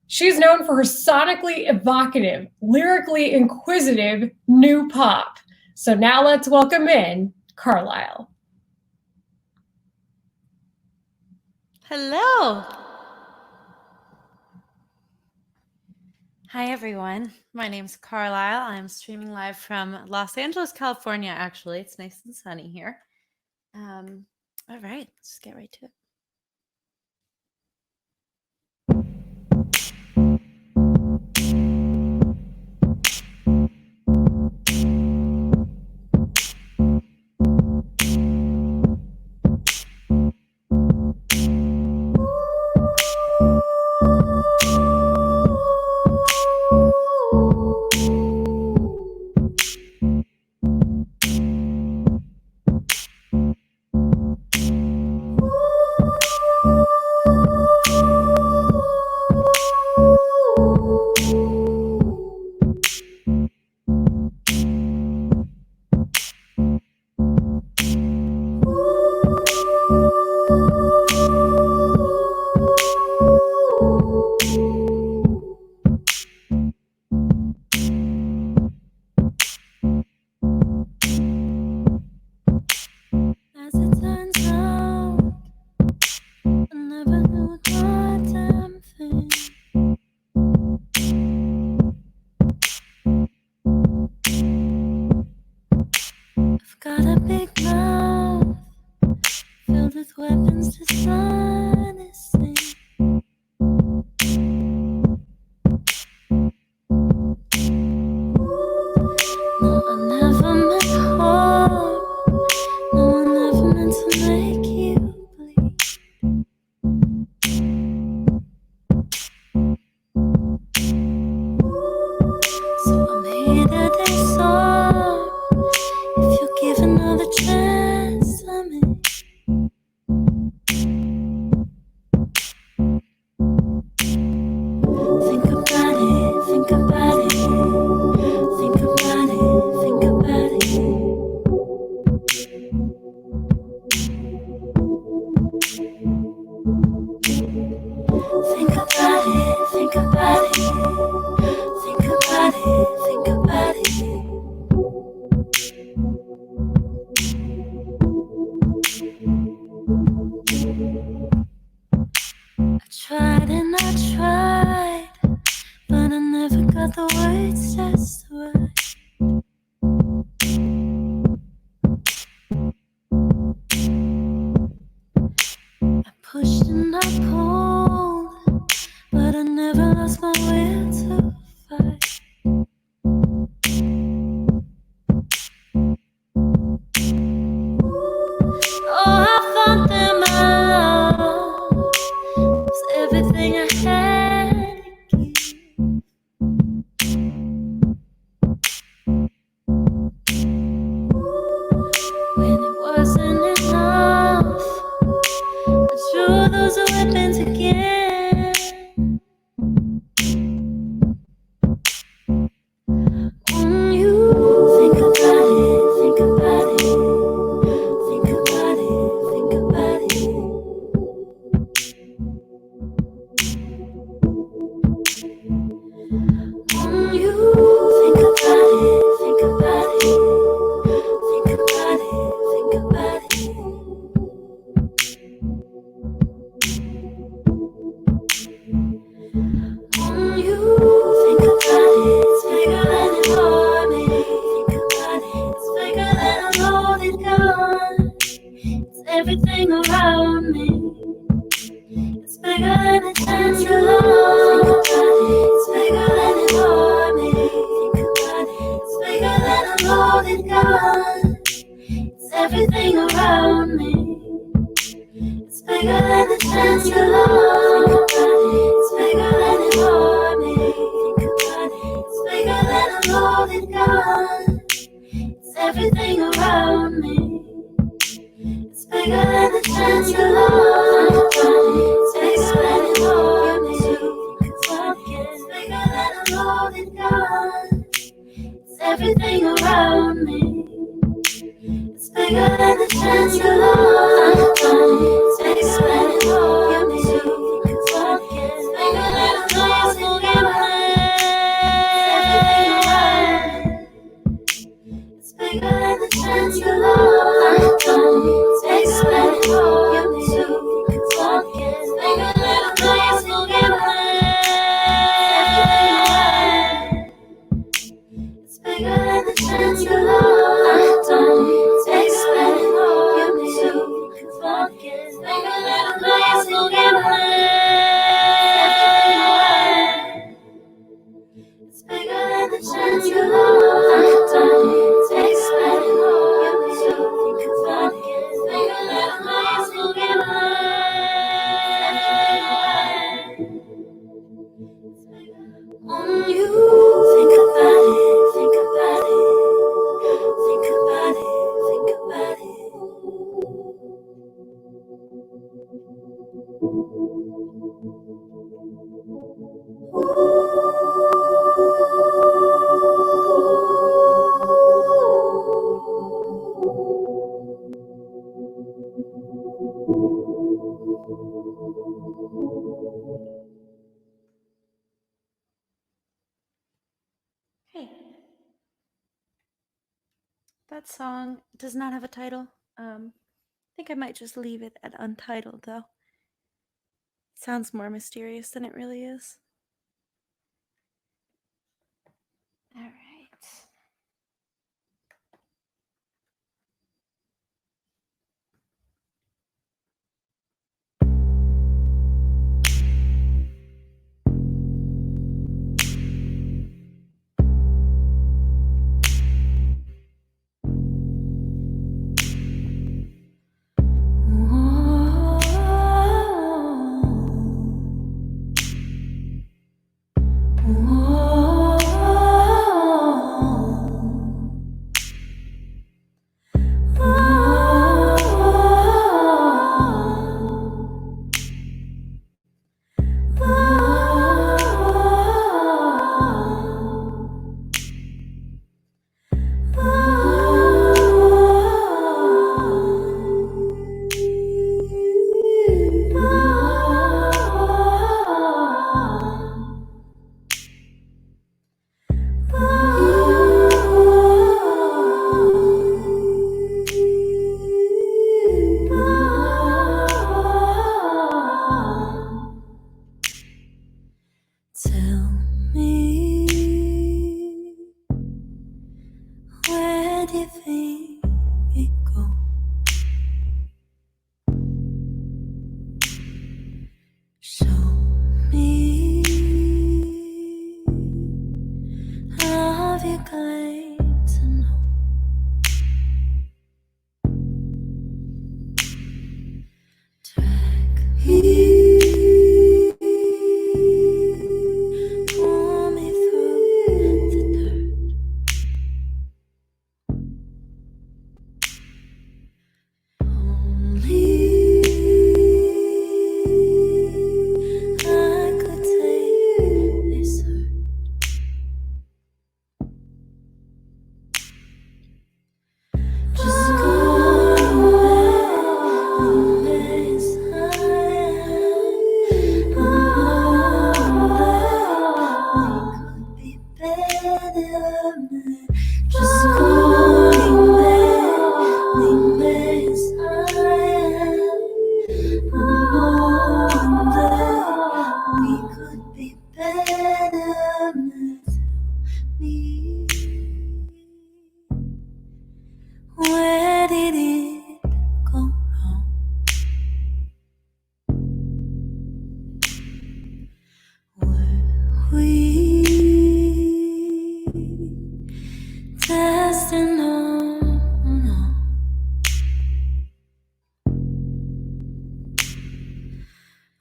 [SPEAKER 1] She's known for her sonically evocative, lyrically inquisitive new pop. So now let's welcome in Carlile.
[SPEAKER 8] Hello. Hi, everyone. My name's Carlile. I'm streaming live from Los Angeles, California, actually. It's nice and sunny here. All right, let's get right to it.
[SPEAKER 3] with weapons dishonestly. No, I never meant harm. No, I never meant to make you bleed. So I'm here to disarm. If you'll give another chance to me. Think about it, think about it. Think about it, think about it. Think about it, think about it. Think about it, think about it. I tried and I tried, but I never got the words just right. I pushed and I pulled, but I never lost my will to fight. Oh, I fought them out. Was everything I had to give. When it wasn't enough, I drew those weapons again. On you, think about it, think about it, think about it, think about it. On you, think about it, think about it, think about it, think about it. On you, think about it, it's bigger than an army. Think about it, it's bigger than a loaded gun. It's everything around me. It's bigger than a chance to love. It's bigger than an army. Think about it, it's bigger than a loaded gun. It's everything around me. It's bigger than a chance to love. It's bigger than an army. Think about it, it's bigger than a loaded gun. It's everything around me. It's bigger than a chance to love. It's bigger than an army. It's bigger than a loaded gun. It's everything around me. It's bigger than a chance to love. It's bigger than an army. It's bigger than a lost forgiveness. It's bigger than a chance to love. It's bigger than an army. It's bigger than a lost forgiveness. It's bigger than a chance to love. It's bigger than an army. It's bigger than a lost forgiveness. It's bigger than the chance to love. It's bigger than an army. It's bigger than a lost forgiveness. On you, think about it, think about it, think about it, think about it.
[SPEAKER 8] Hey, that song does not have a title. I think I might just leave it at Untitled, though. It sounds more mysterious than it really is. All right.
[SPEAKER 3] pull me through the dirt. Only I could take this hurt. Just going back as I am. Oh, we could be better men. Just going back as I am. Oh, we could be better men. Tell me, where did it go wrong? Were we destined on?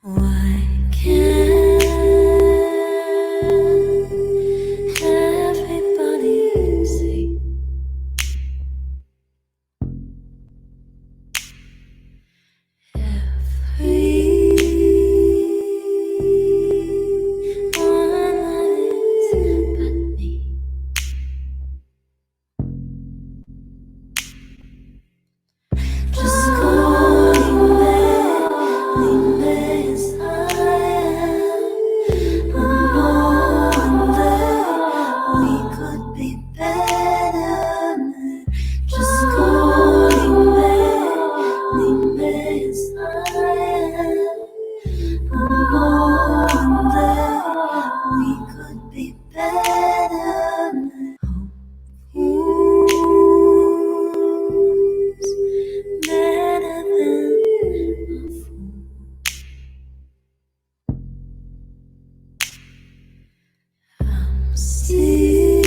[SPEAKER 3] Why can't everybody see? Everyone that is but me. Just going back as I am. One day we could be better men. Just going back as I am. One day we could be better men. Who's better than a fool? I'm still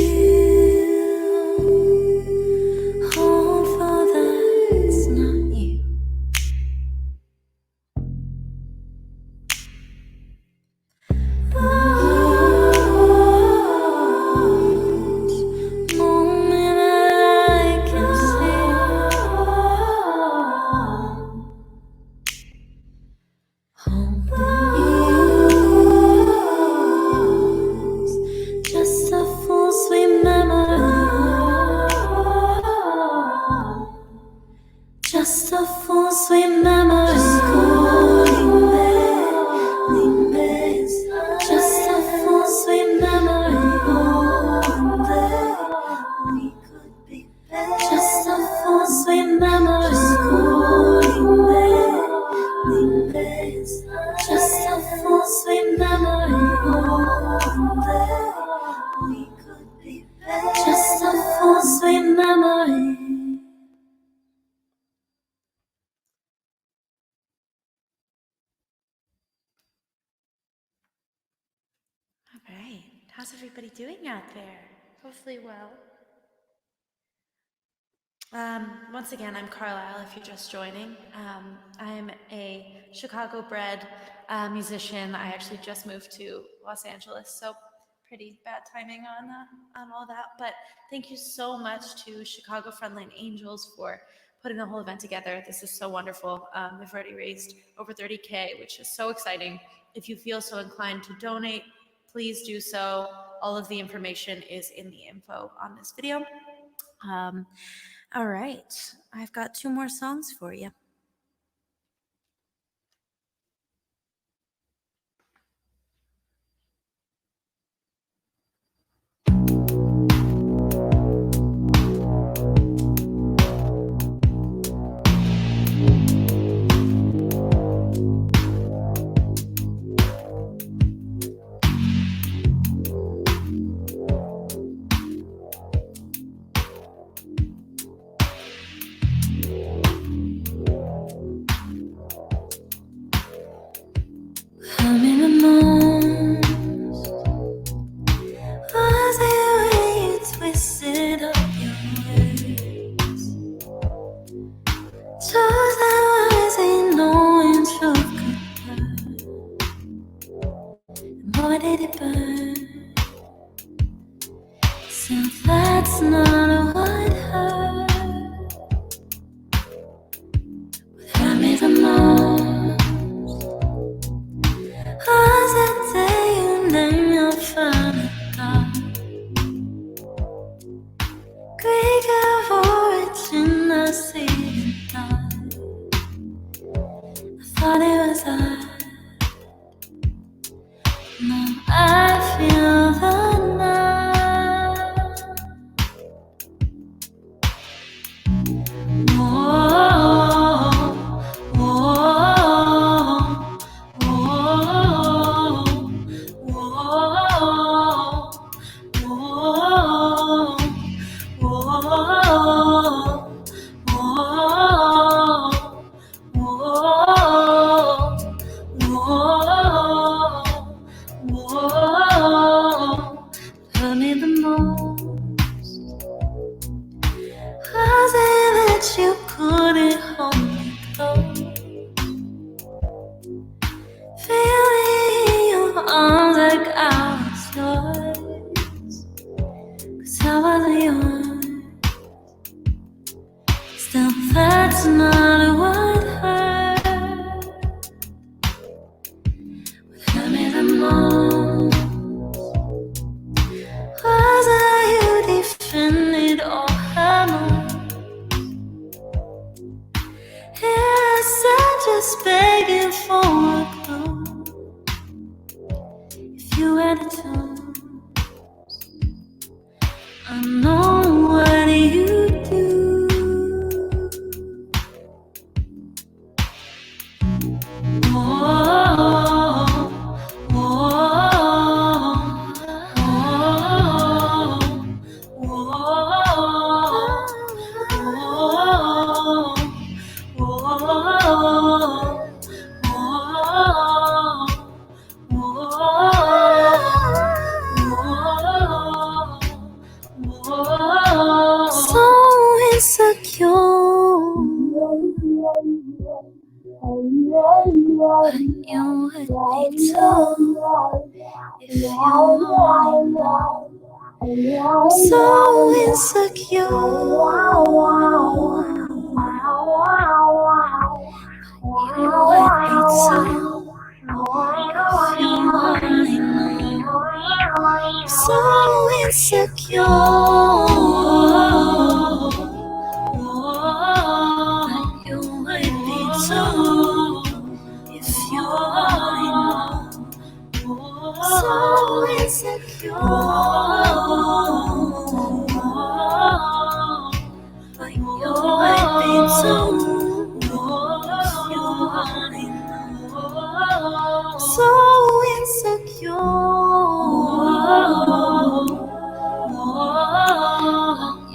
[SPEAKER 3] hopeful that's not you. Each moment I can see hope is just a full sweet memory. Just a full sweet memory. Just a full sweet memory. One day we could be better. Just a full sweet memory. Just a full sweet memory. One day we could be better. Just a full sweet memory.
[SPEAKER 8] All right. How's everybody doing out there? Hopefully well. Once again, I'm Carlile, if you're just joining. I'm a Chicago-bred musician. I actually just moved to Los Angeles, so pretty bad timing on all that. But thank you so much to Chicago Frontline Angels for putting the whole event together. This is so wonderful. We've already raised over $30K, which is so exciting. If you feel so inclined to donate, please do so. All of the information is in the info on this video. All right, I've got 2 more songs for you.
[SPEAKER 3] already burned. So that's not what hurt. What hurt me the most was the day you named your final thought. Greek of origin, I see the thought. I thought it was odd. Now I feel the night. Whoa, whoa, whoa, whoa, whoa, hurt me the most was it that you couldn't hold me close, feeling in your arms like I was yours, 'cause I wasn't yours. Still, that's not what hurt. What hurt me the most was how you defended all her moves. Here I sat just begging for a clue. If you had to choose, I know what you do. So insecure, but you would be too if you only know. I'm so insecure, but you would be too if you only know. I'm so insecure, but you would be too if you only know. So insecure, but you would be too if you only know. So insecure, but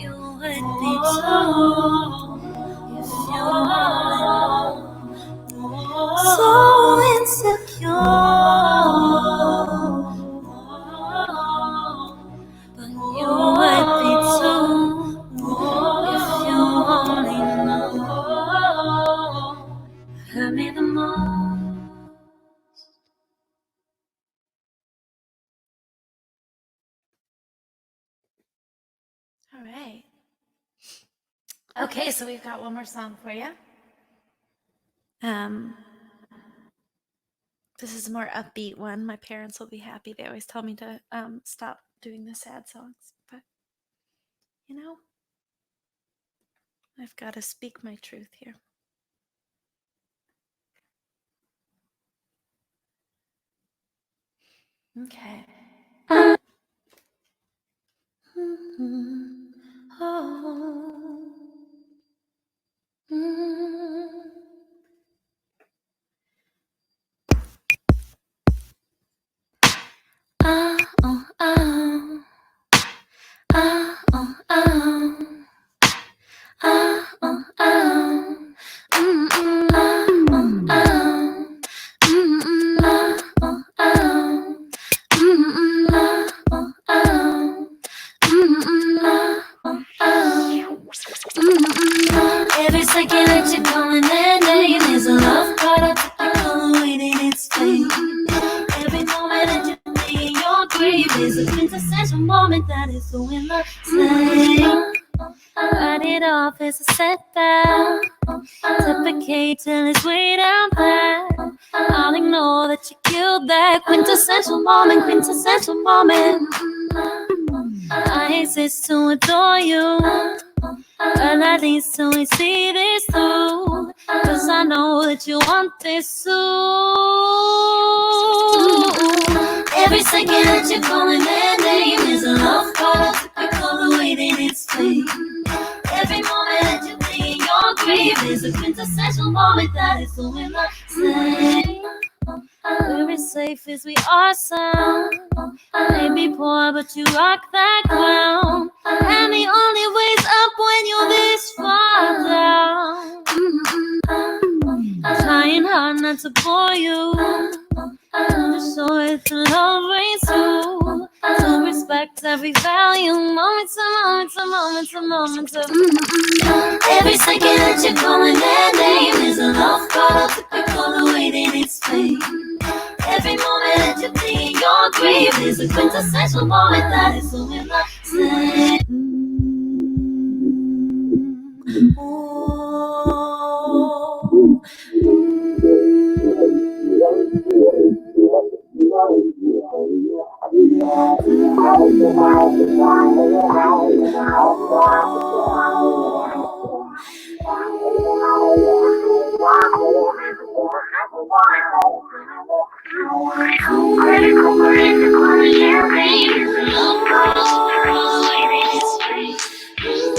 [SPEAKER 3] you would be too if you only know. So insecure, but you would be too if you only know. Hurt me the most.
[SPEAKER 8] All right. Okay, so we've got one more song for you. This is a more upbeat one. My parents will be happy. They always tell me to stop doing the sad songs, but you know, I've got to speak my truth here. Okay. special moment that is so in the same. Write it off as a setback. Suffocate till it's way down there. I'll ignore that you killed that quintessential moment, quintessential moment. I exist to adore you, but at least till we see this through. Cause I know that you want this too. Every second that you're calling their name is a love call, typical the way that it's played. Every moment that you lay in your grave is a quintessential moment that is so in the same. We're as safe as we are sound. Maybe poor, but you rock that ground. And the only way's up when you're this far down. Trying hard not to bore you. To show it the love reigns through. To respect every value. Moments and moments and moments and moments of every second that you're calling their name is a love call, typical the way that it's played. Every moment that you lay in your grave is a quintessential moment that is so in the same.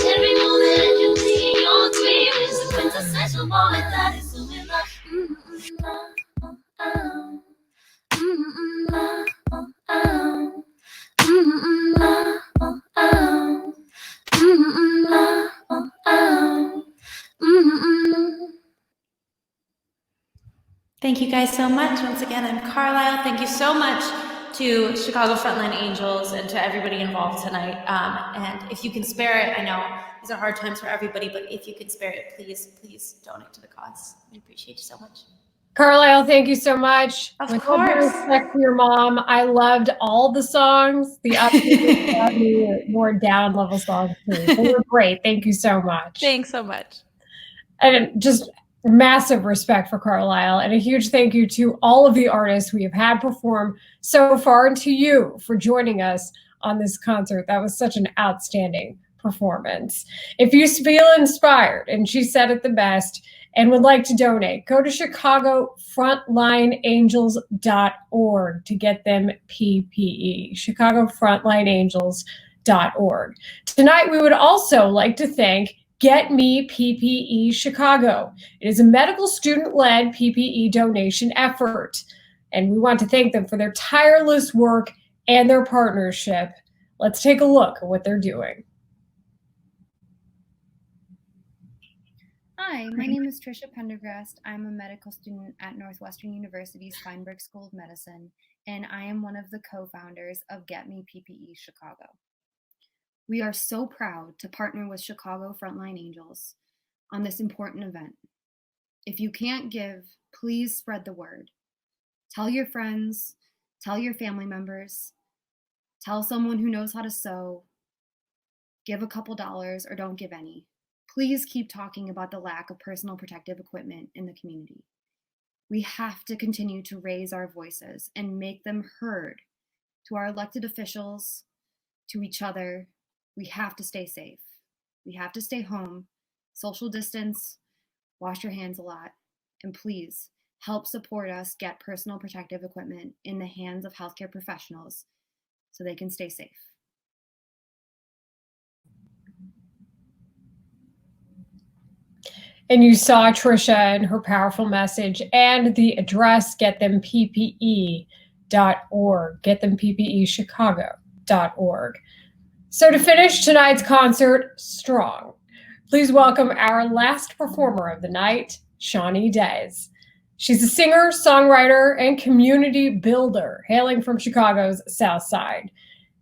[SPEAKER 8] Every moment that you lay in your grave is a quintessential moment that is so in the
[SPEAKER 9] Thank you guys so much. Once again, I'm Carlile. Thank you so much to Chicago Frontline Angels and to everybody involved tonight. And if you can spare it, I know these are hard times for everybody, but if you can spare it, please, please donate to the cause. We appreciate you so much.
[SPEAKER 1] Carlile, thank you so much.
[SPEAKER 9] Of
[SPEAKER 1] With all due
[SPEAKER 9] course.
[SPEAKER 1] respect to your mom, I loved all the songs, the up, the more down level songs too. They were great. Thank you so much.
[SPEAKER 9] Thanks so much.
[SPEAKER 1] And just massive respect for Carlile, and a huge thank you to all of the artists we have had perform so far, and to you for joining us on this concert. That was such an outstanding performance. If you feel inspired, and she said it the best, and would like to donate, go to ChicagoFrontlineAngels.org to get them PPE. ChicagoFrontlineAngels.org. Tonight, we would also like to thank Get Me PPE Chicago. It is a medical student-led PPE donation effort, and we want to thank them for their tireless work and their partnership. Let's take a look at what they're doing.
[SPEAKER 10] Hi, my name is Trisha Pendergrast. I'm a medical student at Northwestern University's Feinberg School of Medicine, and I am one of the co-founders of Get Me PPE Chicago. We are so proud to partner with Chicago Frontline Angels on this important event. If you can't give, please spread the word. Tell your friends, tell your family members, tell someone who knows how to sew, give a couple dollars or don't give any. Please keep talking about the lack of personal protective equipment in the community. We have to continue to raise our voices and make them heard to our elected officials, to each other. We have to stay safe. We have to stay home, social distance, wash your hands a lot, and please help support us get personal protective equipment in the hands of healthcare professionals so they can stay safe.
[SPEAKER 1] And you saw Trisha and her powerful message and the address, getthemppe.org, getthemppe.chicago.org. So to finish tonight's concert strong, please welcome our last performer of the night, Shawnee Dez. She's a singer, songwriter, and community builder hailing from Chicago's South Side.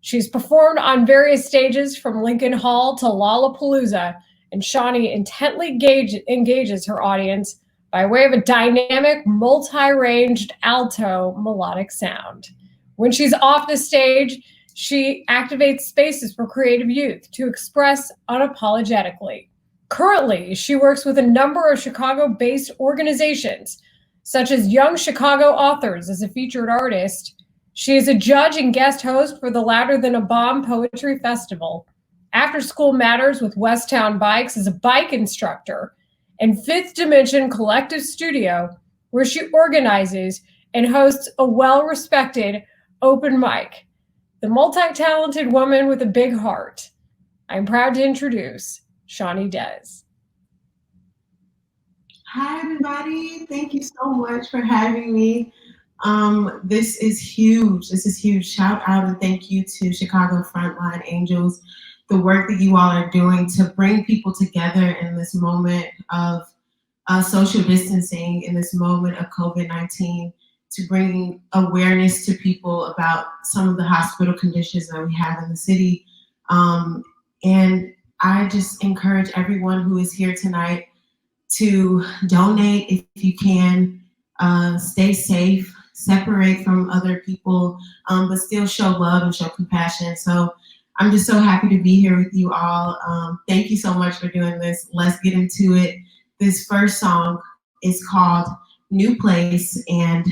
[SPEAKER 1] She's performed on various stages from Lincoln Hall to Lollapalooza, and Shawnee intently engages her audience by way of a dynamic, multi-ranged alto melodic sound. When she's off the stage, She activates spaces for creative youth to express unapologetically. Currently, she works with a number of Chicago-based organizations, such as Young Chicago Authors as a featured artist. She is a judge and guest host for the Louder Than a Bomb Poetry Festival, After School Matters with Westtown Bikes as a bike instructor, and Fifth Dimension Collective Studio, where she organizes and hosts a well-respected open mic. The multi-talented woman with a big heart. I'm proud to introduce Shawnee Dez.
[SPEAKER 11] Hi, everybody. Thank you so much for having me. This is huge. This is huge. Shout out and thank you to Chicago Frontline Angels. The work that you all are doing to bring people together in this moment of social distancing, in this moment of COVID-19, to bring awareness to people about some of the hospital conditions that we have in the city. And I just encourage everyone who is here tonight to donate if you can, stay safe, separate from other people, but still show love and show compassion. So I'm just so happy to be here with you all. Thank you so much for doing this. Let's get into it. This first song is called New Place, and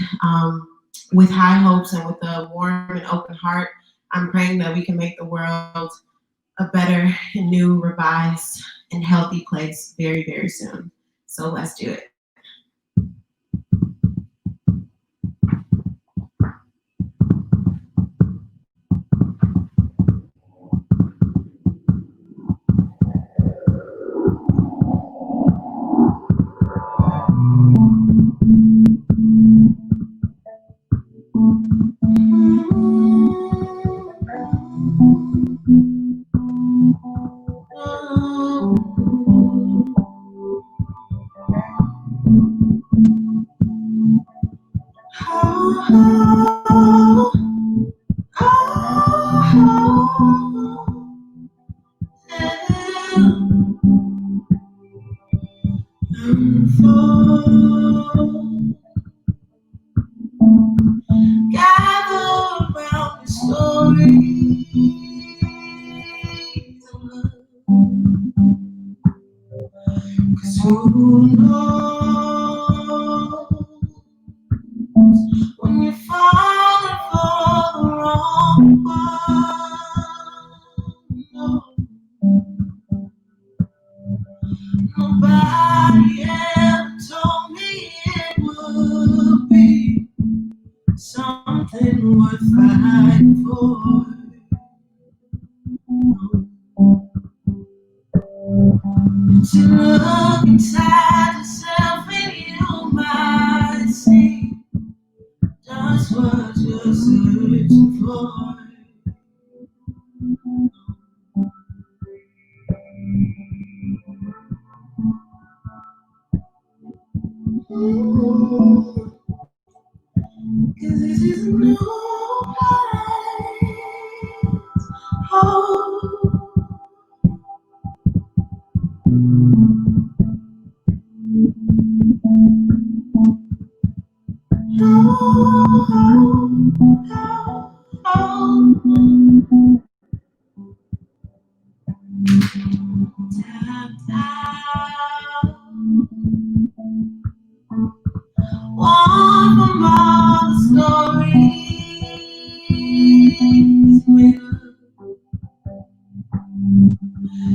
[SPEAKER 11] with high hopes and with a warm and open heart, I'm praying that we can make the world a better and new, revised, and healthy place very, very soon. So let's do it.
[SPEAKER 7] Nobody ever told me it would be something worth fighting for. To look inside yourself and you might see just what you're searching for. Cause this is a new place. Oh. Tapped out. One from all the stories we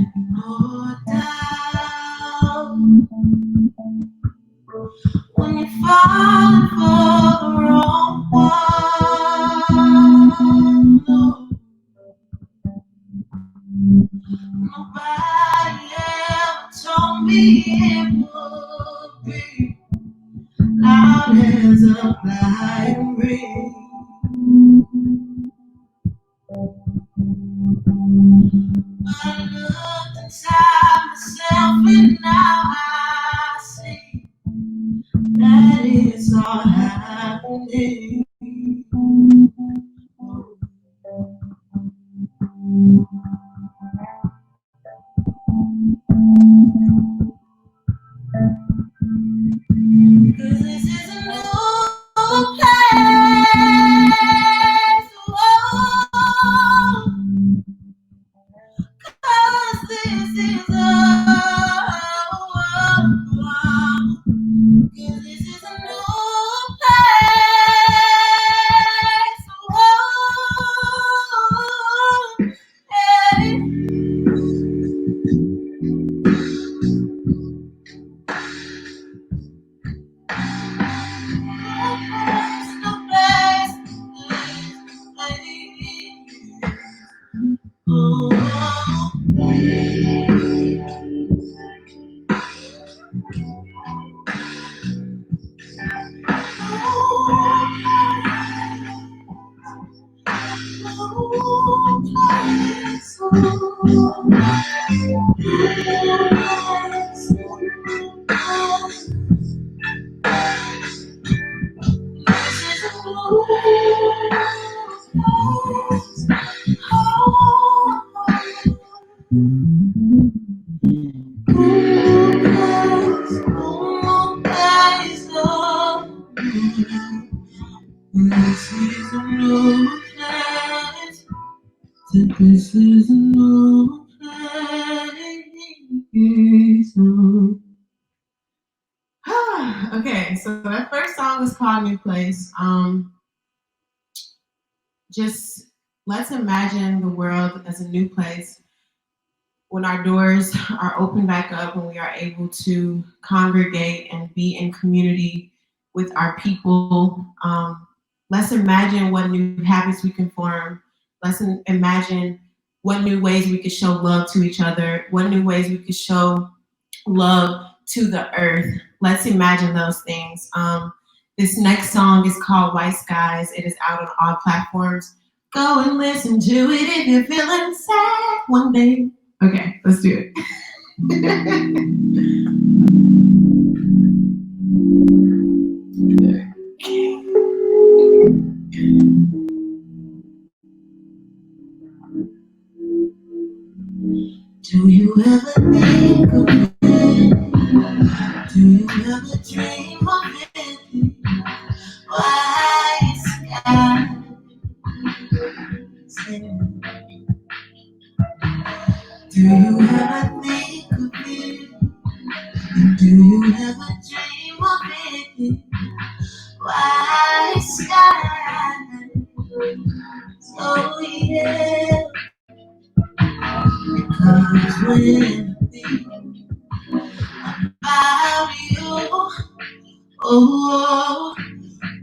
[SPEAKER 7] ignored down. When you fall for the wrong one, no. Nobody ever told me it would be loud as a flying ring. But I looked inside myself and now I see that it's all happening. Cause this is a new place. Oh.
[SPEAKER 11] This is a new place. Okay, so that first song is called New Place. Just let's imagine the world as a new place when our doors are opened back up, when we are able to congregate and be in community with our people. Let's imagine what new habits we can form. Let's imagine what new ways we could show love to each other, what new ways we could show love to the earth. Let's imagine those things. This next song is called White Skies. It is out on all platforms. Go and listen to it if you're feeling sad one day. Okay, let's do it. Do you ever think of it? Do you ever dream of it? White sky. Do you ever think of it? Do you ever dream of it? White sky. Oh yeah. Because when I think about you, oh,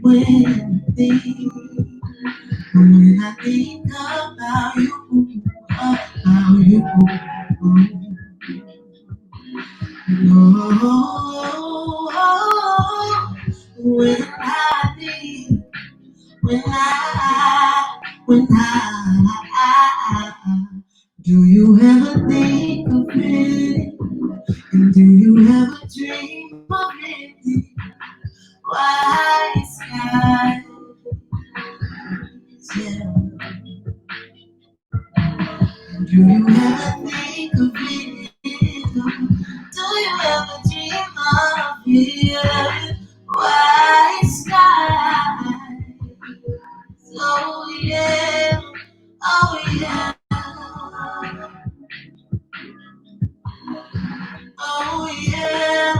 [SPEAKER 11] when I think about you, oh, when I think, when I, do you ever think of it? And do you ever dream of it? White skies, yeah. Do you ever think of it? Do you ever dream of it? White skies, oh yeah, oh yeah. Oh yeah,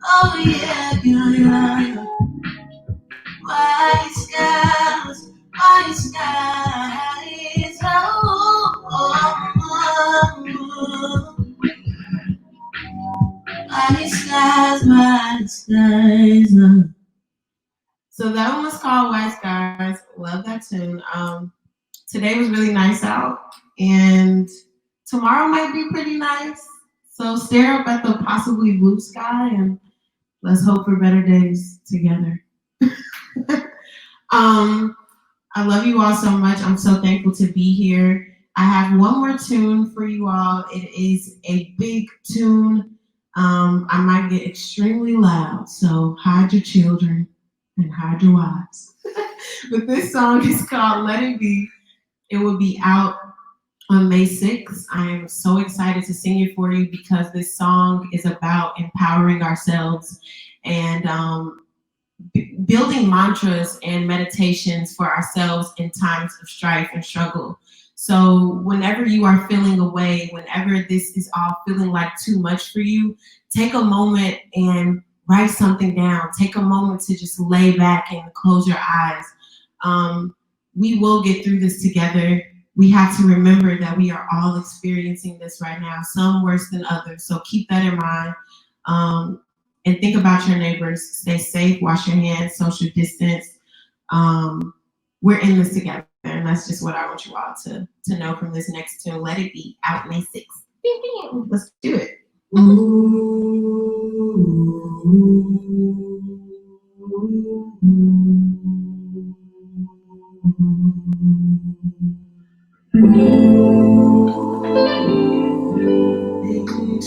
[SPEAKER 11] oh yeah, yeah, yeah. White skies, white skies, oh, white skies, white skies. So that one was called White Skies. Love that tune. Today was really nice out, and tomorrow might be pretty nice. So stare up at the possibly blue sky and let's hope for better days together. I love you all so much. I'm so thankful to be here. I have one more tune for you all. It is a big tune. I might get extremely loud, so hide your children and hide your wives. But this song is called Let It Be. It will be out on May 6th. I am so excited to sing it for you because this song is about empowering ourselves and building mantras and meditations for ourselves in times of strife and struggle. So whenever you are feeling away, whenever this is all feeling like too much for you, take a moment and write something down. Take a moment to just lay back and close your eyes. We will get through this together. We have to remember that we are all experiencing this right now, some worse than others. So keep that in mind. And think about your neighbors. Stay safe, wash your hands, social distance. We're in this together. And that's just what I want you all to know from this next tune. Let It Be, out May 6th. Let's do it.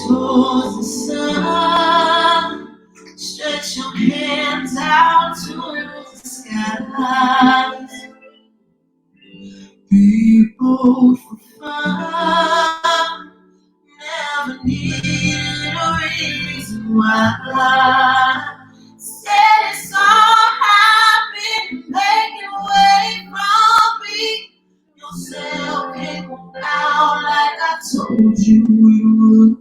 [SPEAKER 11] Towards the sun, stretch your hands out towards the skies. Be bold for fun, never needed a reason why. Said it's all happened, making way from me. Yourself came out like I told you you would.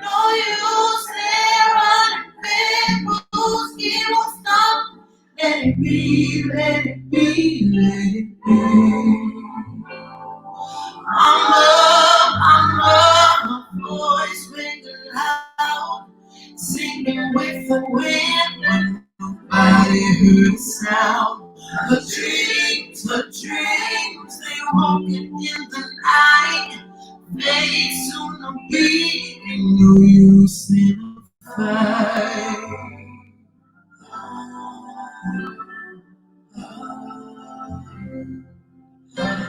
[SPEAKER 11] No use in running big moves, keep on stuck. Let it be, let it be, let it be. I'm up, my voice ringing loud, singing with the wind, but nobody heard a sound. Her dreams, they walking in the night. Fade soon to be, ain't no use in a fight.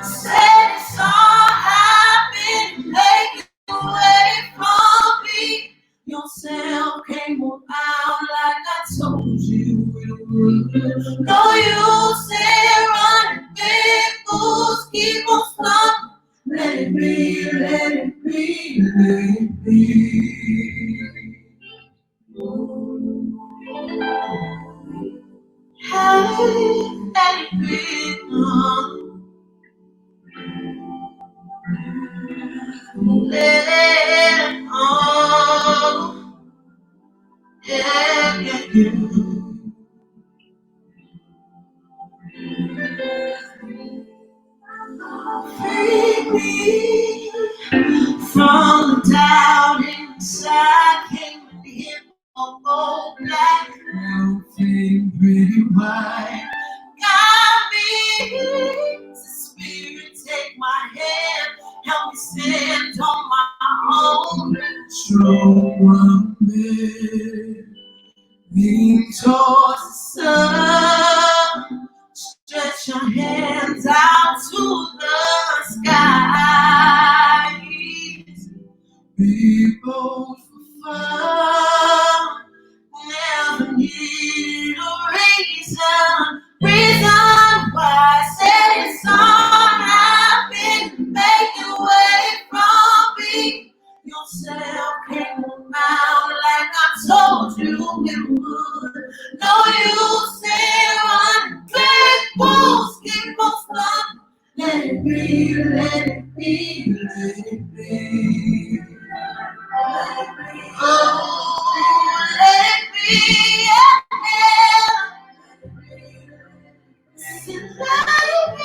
[SPEAKER 11] Said it's all happened, make it away from me. Yourself came around like I told you it would. No use in running big fools, keep on stuck. Let it be, let it be, let it be. Hey, let it be. Let it all. Yeah, yeah, yeah. Free me from the doubt inside. Came with the hip of old black, now fading pretty white. Got me, Spirit, take my hand, help me stand on my own. Strong one man, lean towards the sun. Stretch your hands out to the skies. Be bold for fun. Never need a reason why. Said it's all happened, make it way from me. Yourself came around like I told you it would. No use in running big bulls, keep on stuck. Let it be, let it be, let it be. Oh, let it be, yeah. Let it be.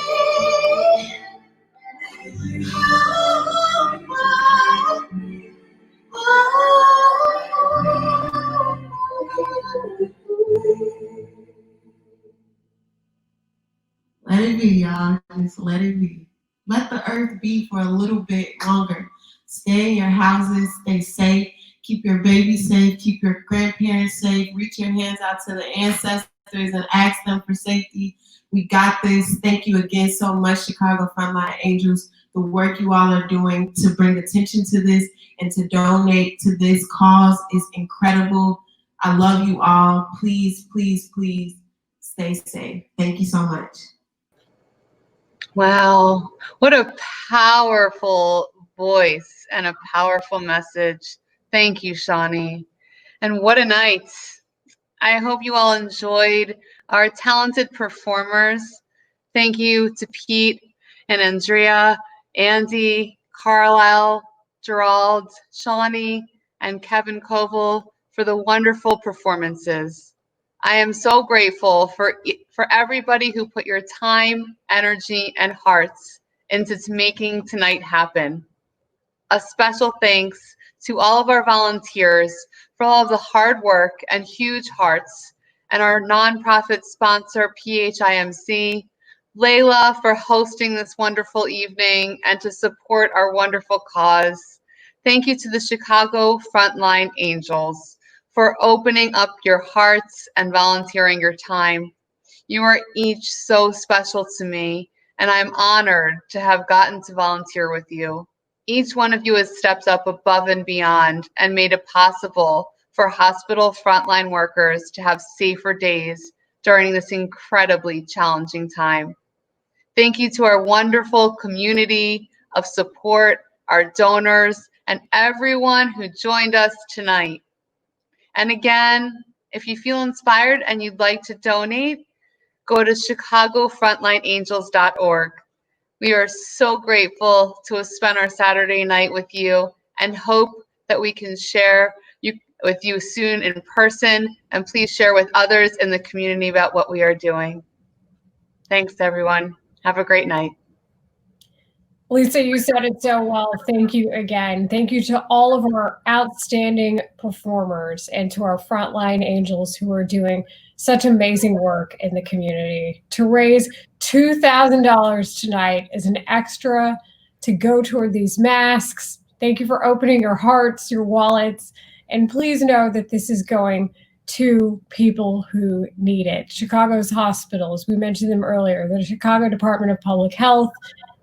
[SPEAKER 11] Let it be, y'all. Just let it be. Let the earth be for a little bit longer. Stay in your houses, stay safe, keep your babies safe, keep your grandparents safe, reach your hands out to the ancestors and ask them for safety. We got this. Thank you again so much, Chicago Frontline Angels. The work you all are doing to bring attention to this and to donate to this cause is incredible. I love you all. Please, please, please stay safe. Thank you so much.
[SPEAKER 2] Wow, what a powerful voice and a powerful message. Thank you, Shawnee. And what a night. I hope you all enjoyed our talented performers. Thank you to Pete and Andrea, ANDIE, Carlile, Gerald, Shawnee, and Kevin Coval for the wonderful performances. I am so grateful for everybody who put your time, energy, and hearts into making tonight happen. A special thanks to all of our volunteers for all of the hard work and huge hearts, and our nonprofit sponsor, PHIMC, Leila, for hosting this wonderful evening and to support our wonderful cause. Thank you to the Chicago Frontline Angels for opening up your hearts and volunteering your time. You are each so special to me, and I'm honored to have gotten to volunteer with you. Each one of you has stepped up above and beyond and made it possible for hospital frontline workers to have safer days during this incredibly challenging time. Thank you to our wonderful community of support, our donors, and everyone who joined us tonight. And again, if you feel inspired and you'd like to donate, go to chicagofrontlineangels.org. We are so grateful to have spent our Saturday night with you and hope that we can share with you soon in person, and please share with others in the community about what we are doing. Thanks, everyone. Have a great night.
[SPEAKER 1] Lisa, you said it so well. Thank you again. Thank you to all of our outstanding performers and to our frontline angels who are doing such amazing work in the community. To raise $2,000 tonight is an extra to go toward these masks. Thank you for opening your hearts, your wallets, and please know that this is going to people who need it. Chicago's hospitals, we mentioned them earlier, the Chicago Department of Public Health.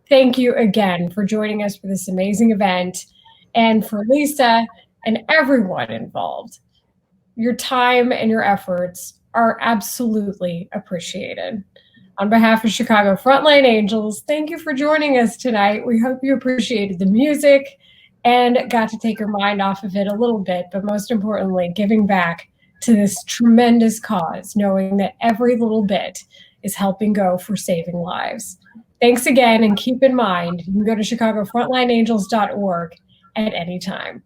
[SPEAKER 1] Thank you again for joining us for this amazing event, and for Lisa and everyone involved. Your time and your efforts are absolutely appreciated. On behalf of Chicago Frontline Angels, thank you for joining us tonight. We hope you appreciated the music and got to take your mind off of it a little bit, but most importantly, giving back to this tremendous cause, knowing that every little bit is helping go for saving lives. Thanks again, and keep in mind, you can go to chicagofrontlineangels.org at any time.